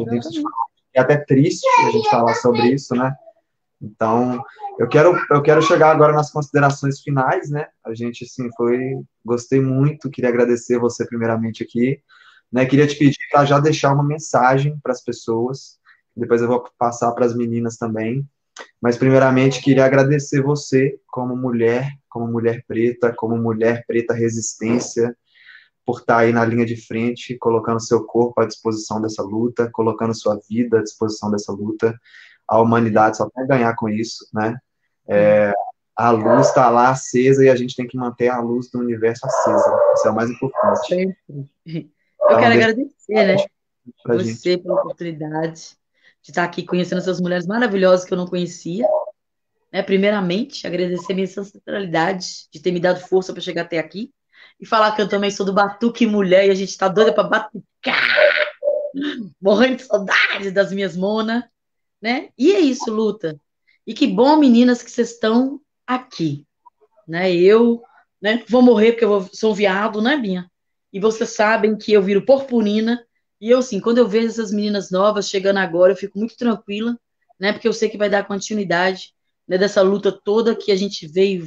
é até triste a gente falar sobre isso, né? Então, eu quero chegar agora nas considerações finais, né? A gente, assim, gostei muito, queria agradecer você primeiramente aqui, né? Queria te pedir para já deixar uma mensagem para as pessoas, depois eu vou passar para as meninas também, mas primeiramente queria agradecer você como mulher preta resistência, por estar aí na linha de frente, colocando seu corpo à disposição dessa luta, colocando sua vida à disposição dessa luta. A humanidade só vai ganhar com isso, né? A luz está lá acesa e a gente tem que manter a luz do universo acesa. Isso é o mais importante. Sempre. Eu Então, quero agradecer, né, pra você gente. pela oportunidade de estar aqui conhecendo essas mulheres maravilhosas que eu não conhecia. Né? Primeiramente, agradecer a minha ancestralidade de ter me dado força para chegar até aqui. E falar que eu também sou do Batuque Mulher e a gente tá doida para batucar. Morrendo de saudade das minhas monas. Né? E é isso, luta. E que bom, meninas, que vocês estão aqui. Né? Eu, né, vou morrer porque sou um viado, né, Binha? E vocês sabem que eu viro purpurina. E eu, sim, quando eu vejo essas meninas novas chegando agora, eu fico muito tranquila, né? Porque eu sei que vai dar continuidade, né, dessa luta toda que a gente veio,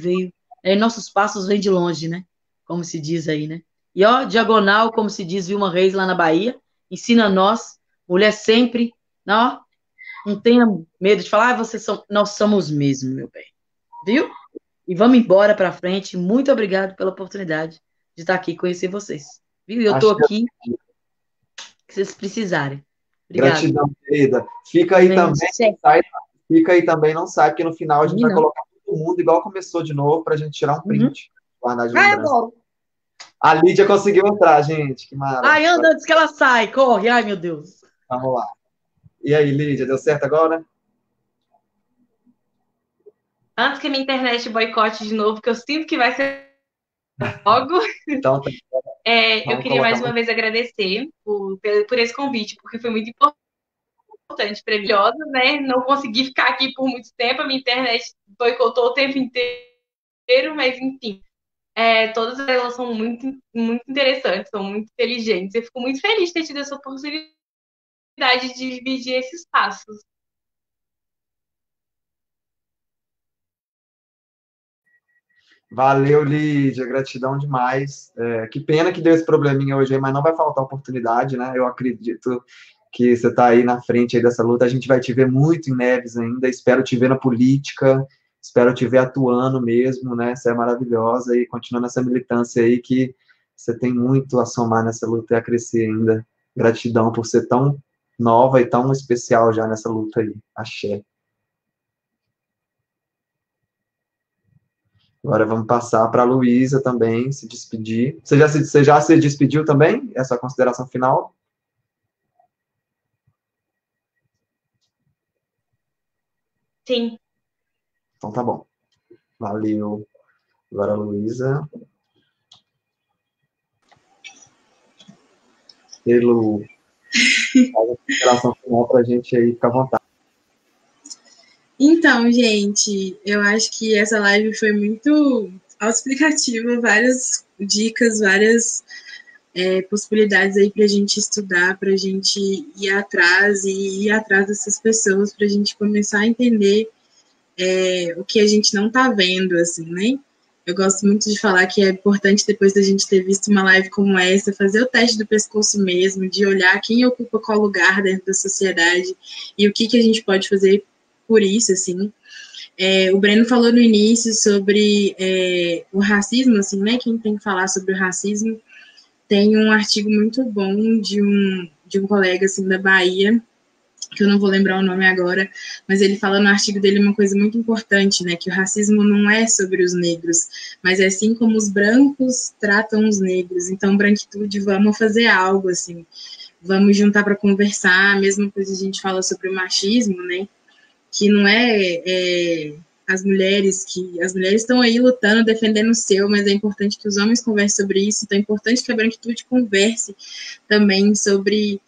né, e nossos passos vêm de longe, né? Como se diz aí, né? E ó, diagonal, como se diz Vilma Reis lá na Bahia, ensina nós, mulher sempre, ó, não tenha medo de falar, nós somos mesmo, meu bem. Viu? E vamos embora para frente. Muito obrigado pela oportunidade de estar aqui e conhecer vocês. Viu? Eu estou Acho que aqui, que vocês precisarem. Obrigado. gratidão, querida. Fica aí Amém. também, sai, fica aí também, não sai, porque no final a gente vai Não. colocar todo mundo igual começou de novo para a gente tirar um print, guardar de Ah, eu lembrança. adoro. A Lídia conseguiu entrar, gente, que maravilha. Ai, anda antes que ela sai, corre. Ai, meu Deus. Vamos lá. E aí, Lídia, deu certo agora? Antes que a minha internet boicote de novo, que eu sinto que vai ser logo, Então, eu vamos queria mais colocar uma vez agradecer por esse convite, porque foi muito importante para mim, né? Não consegui ficar aqui por muito tempo, a minha internet boicotou o tempo inteiro, mas enfim. Todas elas são muito, muito interessantes, são muito inteligentes. Eu fico muito feliz de ter tido essa oportunidade de dividir esses passos. Valeu, Lídia, gratidão demais. Que pena que deu esse probleminha hoje aí, mas não vai faltar oportunidade, né? Eu acredito que você está aí na frente aí dessa luta. A gente vai te ver muito em Neves ainda. Espero te ver na política, espero te ver atuando mesmo, né? Você é maravilhosa e continuando essa militância aí que você tem muito a somar nessa luta e a crescer ainda. Gratidão por ser tão nova e tão especial já nessa luta aí. Axé. Agora vamos passar para a Luísa também, se despedir. Você já se despediu também? Essa consideração final? Sim. Então tá bom. Valeu. Agora a Luísa. E Lu, faz a consideração final para a gente aí, ficar à vontade. Então, gente, eu acho que essa live foi muito autoexplicativa, várias dicas, várias possibilidades aí para a gente estudar, para a gente ir atrás e ir atrás dessas pessoas, para a gente começar a entender o que a gente não está vendo, assim, né? Eu gosto muito de falar que é importante, depois da gente ter visto uma live como essa, fazer o teste do pescoço mesmo, de olhar quem ocupa qual lugar dentro da sociedade e o que a gente pode fazer por isso, assim. O Breno falou no início sobre o racismo, assim, né? Quem tem que falar sobre o racismo. Tem um artigo muito bom de um colega, assim, da Bahia, que eu não vou lembrar o nome agora, mas ele fala no artigo dele uma coisa muito importante, né, que o racismo não é sobre os negros, mas é assim como os brancos tratam os negros. Então, branquitude, vamos fazer algo, assim, vamos juntar para conversar. A mesma coisa a gente fala sobre o machismo, né, que não as mulheres estão aí lutando, defendendo o seu, mas é importante que os homens conversem sobre isso. Então é importante que a branquitude converse também sobre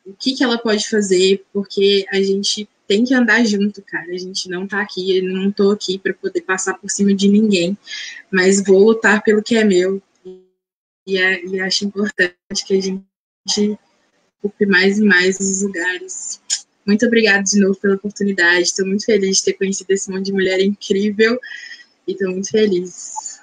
o que ela pode fazer, porque a gente tem que andar junto, cara. A gente não tá aqui, eu não tô aqui para poder passar por cima de ninguém, mas vou lutar pelo que é meu. E acho importante que a gente ocupe mais e mais os lugares. Muito obrigada de novo pela oportunidade. Estou muito feliz de ter conhecido esse monte de mulher incrível e estou muito feliz.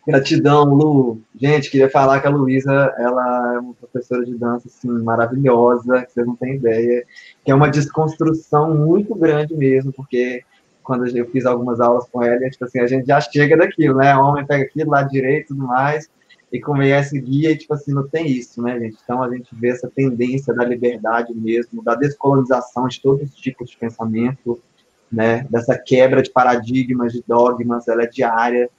Gratidão, Lu. Gente, queria falar que a Luísa, ela é uma professora de dança, assim, maravilhosa, que vocês não têm ideia, que é uma desconstrução muito grande mesmo, porque quando eu fiz algumas aulas com ela, tipo assim, a gente já chega daquilo, né? O homem pega aquilo, lado direito e tudo mais, e começa a guia, e tipo assim, não tem isso, né, gente? Então a gente vê essa tendência da liberdade mesmo, da descolonização de todos os tipos de pensamento, né? Dessa quebra de paradigmas, de dogmas, ela é diária.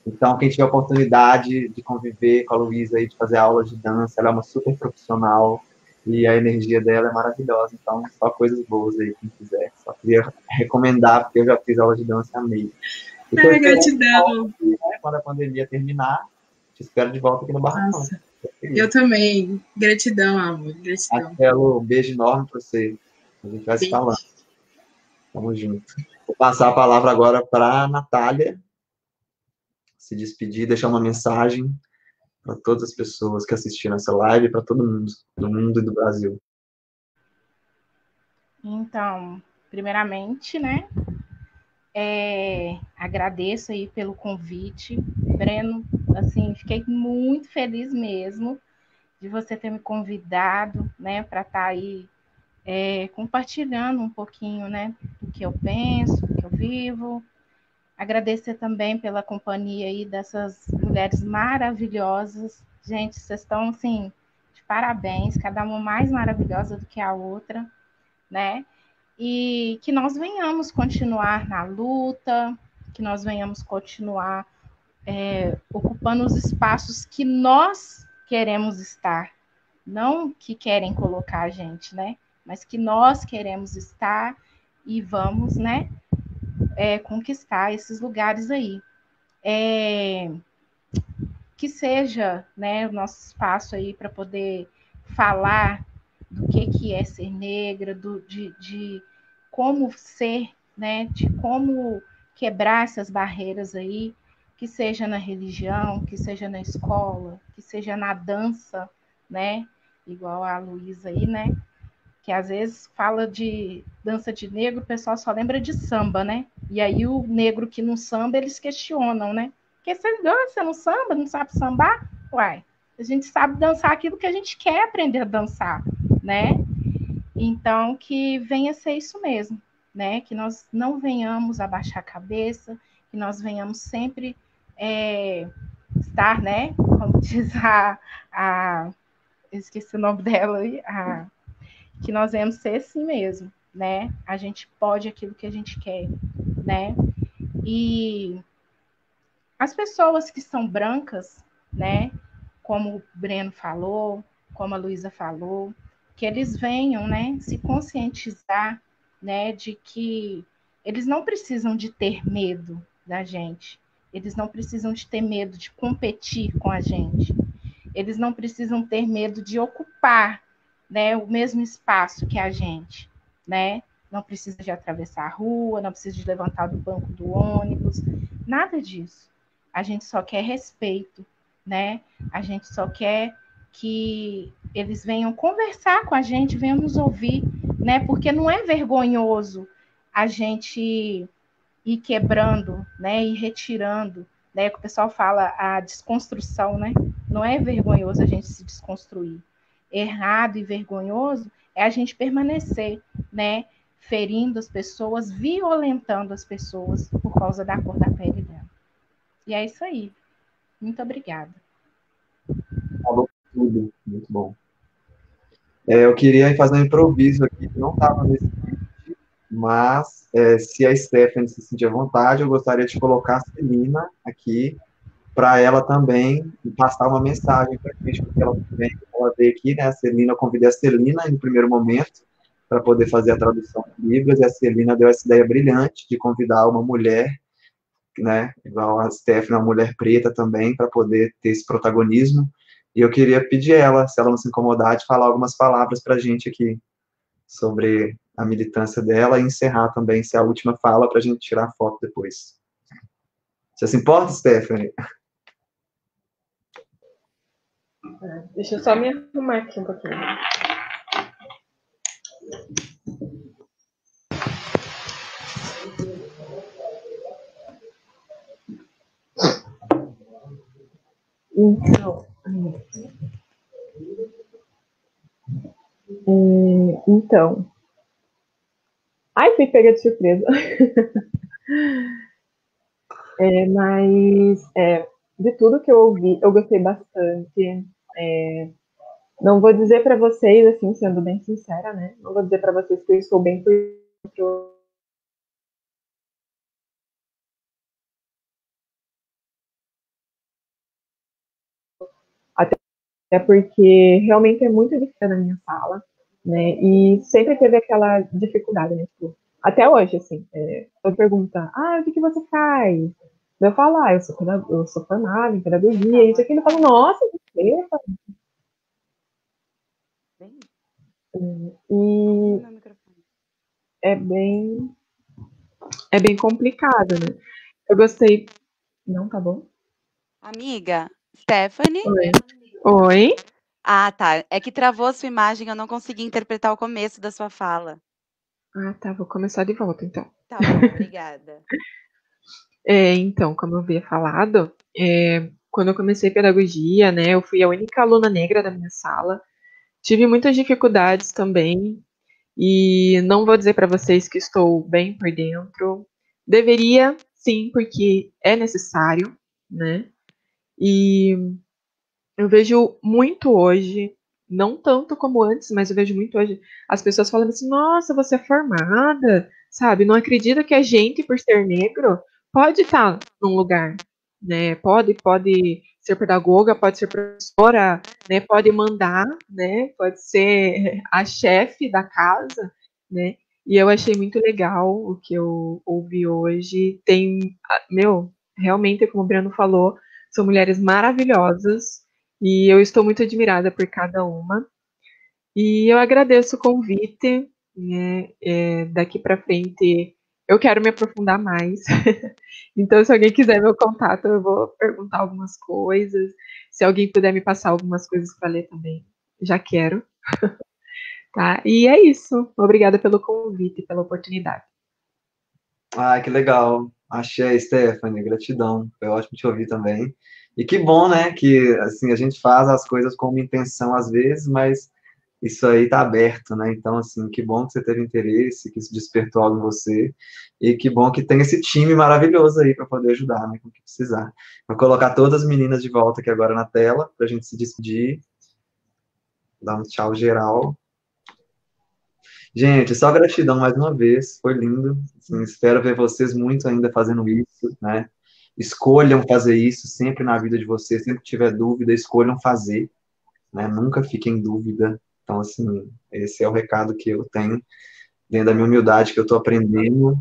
Então, quem tiver a oportunidade de conviver com a Luísa e de fazer aulas de dança, ela é uma super profissional e a energia dela é maravilhosa. Então, só coisas boas aí, quem quiser. Só queria recomendar, porque eu já fiz aula de dança e amei. Gratidão. Né, quando a pandemia terminar, te espero de volta aqui no Barracão. Eu também. Gratidão, amor. Gratidão. Um beijo enorme para você. A gente vai se falando. Tamo junto. Vou passar a palavra agora para a Natália se despedir, deixar uma mensagem para todas as pessoas que assistiram essa live, para todo mundo, do mundo e do Brasil. Então, primeiramente, né, agradeço aí pelo convite. Breno, assim, fiquei muito feliz mesmo de você ter me convidado, né, para estar aí compartilhando um pouquinho, né, do que eu penso, do que eu vivo. Agradecer também pela companhia aí dessas mulheres maravilhosas. Gente, vocês estão, assim, de parabéns, cada uma mais maravilhosa do que a outra, né? E que nós venhamos continuar na luta, que nós venhamos continuar ocupando os espaços que nós queremos estar, não que querem colocar a gente, né? Mas que nós queremos estar e vamos, né? Conquistar esses lugares aí. Que seja, né, o nosso espaço aí para poder falar do que é ser negra, de como ser, né, de como quebrar essas barreiras aí, que seja na religião, que seja na escola, que seja na dança, né, igual a Luísa aí, né, que às vezes fala de dança de negro, o pessoal só lembra de samba, né? E aí o negro que não samba, eles questionam, né? Porque você dança, não samba, não sabe sambar? Uai, a gente sabe dançar aquilo que a gente quer aprender a dançar, né? Então, que venha ser isso mesmo, né? Que nós não venhamos abaixar a cabeça, que nós venhamos sempre estar, né? Como diz eu esqueci o nome dela aí, que nós venhamos ser assim mesmo, né? A gente pode aquilo que a gente quer, né? E as pessoas que são brancas, né? Como o Breno falou, como a Luísa falou, que eles venham, né? Se conscientizar, né? De que eles não precisam de ter medo da gente. Eles não precisam de ter medo de competir com a gente. Eles não precisam ter medo de ocupar, né, o mesmo espaço que a gente, né? Não precisa de atravessar a rua, não precisa de levantar do banco do ônibus, nada disso. A gente só quer respeito, né? A gente só quer que eles venham conversar com a gente, venham nos ouvir, né? Porque não é vergonhoso a gente ir quebrando, né? Ir retirando, né? Que o pessoal fala a desconstrução, né? Não é vergonhoso a gente se desconstruir. Errado e vergonhoso é a gente permanecer, né? Ferindo as pessoas, violentando as pessoas por causa da cor da pele dela. E é isso aí. Muito obrigada. Falou tudo, muito bom. Eu queria fazer um improviso aqui, que não estava nesse vídeo, mas se a Stephanie se sentir à vontade, eu gostaria de colocar a Celina aqui, para ela também passar uma mensagem para a gente, porque ela também, ela veio aqui, né, a Celina, eu convidei a Celina no primeiro momento, para poder fazer a tradução de Libras, e a Celina deu essa ideia brilhante de convidar uma mulher, né, igual a Stephanie, uma mulher preta também, para poder ter esse protagonismo. E eu queria pedir ela, se ela não se incomodar, de falar algumas palavras para a gente aqui sobre a militância dela e encerrar também, se é a última fala, para a gente tirar a foto depois. Você se importa, Stephanie? Deixa eu só me arrumar aqui um pouquinho. Então. Ai, fui pega de surpresa. Mas de tudo que eu ouvi, eu gostei bastante. Não vou dizer para vocês, assim, sendo bem sincera, né? Não vou dizer para vocês que eu estou bem porque até porque realmente é muito difícil na minha sala, né? E sempre teve aquela dificuldade, né? Tipo, até hoje, assim, eu pergunto, o que você faz? Eu falo, eu sou formada em pedagogia, isso aqui, ele fala, nossa, você faz. E é bem complicado, né? Eu gostei. Não, tá bom? Amiga, Stephanie? Oi? Ah, tá. É que travou a sua imagem, eu não consegui interpretar o começo da sua fala. Tá, vou começar de volta, então. Tá bom, obrigada. Então, como eu havia falado, quando eu comecei pedagogia, né, eu fui a única aluna negra da minha sala. Tive muitas dificuldades também, e não vou dizer para vocês que estou bem por dentro. Deveria, sim, porque é necessário, né? E eu vejo muito hoje, não tanto como antes, mas eu vejo muito hoje, as pessoas falando assim, nossa, você é formada, sabe? Não acredita que a gente, por ser negro, pode estar num lugar, né? Pode ser pedagoga, pode ser professora, né? Pode mandar, né? Pode ser a chefe da casa, né? E eu achei muito legal o que eu ouvi hoje. Realmente, como o Breno falou, são mulheres maravilhosas e eu estou muito admirada por cada uma. E eu agradeço o convite, né? Daqui para frente eu quero me aprofundar mais. Então, se alguém quiser meu contato, eu vou perguntar algumas coisas. Se alguém puder me passar algumas coisas para ler também, já quero. Tá? E é isso. Obrigada pelo convite, pela oportunidade. Ah, que legal. Achei, Stephanie, gratidão. Foi ótimo te ouvir também. E que bom, né, que assim a gente faz as coisas com uma intenção às vezes, mas isso aí tá aberto, né? Então, assim, que bom que você teve interesse, que isso despertou algo em você, e que bom que tem esse time maravilhoso aí para poder ajudar, né, com o que precisar. Vou colocar todas as meninas de volta aqui agora na tela, para a gente se despedir, dar um tchau geral. Gente, só gratidão mais uma vez, foi lindo. Assim, espero ver vocês muito ainda fazendo isso, né? Escolham fazer isso sempre na vida de vocês, sempre que tiver dúvida, escolham fazer, né? Nunca fiquem em dúvida. Então, assim, esse é o recado que eu tenho, dentro da minha humildade, que eu estou aprendendo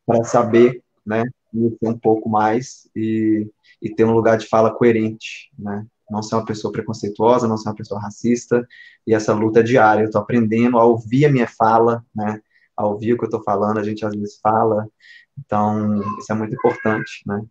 para saber, né? Conhecer um pouco mais e ter um lugar de fala coerente, né? Não ser uma pessoa preconceituosa, não ser uma pessoa racista, e essa luta é diária. Eu estou aprendendo a ouvir a minha fala, né? A ouvir o que eu estou falando, a gente às vezes fala, então isso é muito importante, né?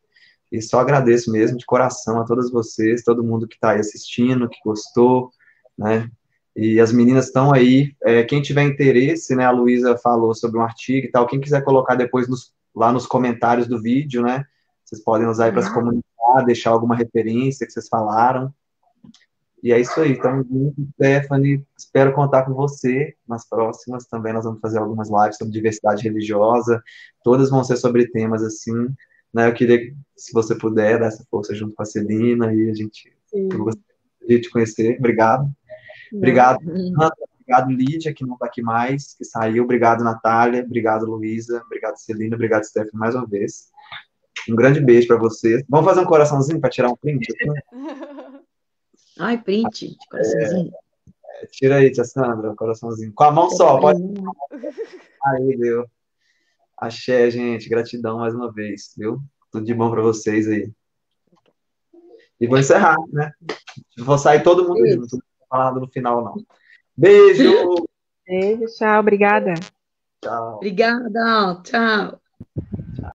E só agradeço mesmo de coração a todas vocês, todo mundo que está aí assistindo, que gostou, né? E as meninas estão aí. Quem tiver interesse, né? A Luísa falou sobre um artigo e tal. Quem quiser colocar depois lá nos comentários do vídeo, né? Vocês podem usar aí para se comunicar, deixar alguma referência que vocês falaram. E é isso aí. Então, Stephanie, espero contar com você nas próximas. Também nós vamos fazer algumas lives sobre diversidade religiosa. Todas vão ser sobre temas assim, né? Eu queria, se você puder, dar essa força junto com a Celina e eu gostaria de te conhecer. Obrigado. Obrigado, Ana. Obrigado, Lídia, que não está aqui mais, que saiu. Obrigado, Natália. Obrigado, Luísa. Obrigado, Celina. Obrigado, Stephanie, mais uma vez. Um grande beijo para vocês. Vamos fazer um coraçãozinho para tirar um print? Ai, print de coraçãozinho. Tira aí, tia Sandra, um coraçãozinho. Com a mão só, pode. Aí, deu. Axé, gente. Gratidão mais uma vez, viu? Tudo de bom para vocês aí. E vou encerrar, né? Vou sair todo mundo junto. Não vou falar no final, não. Beijo! Beijo, tchau, obrigada. Tchau. Obrigada, tchau.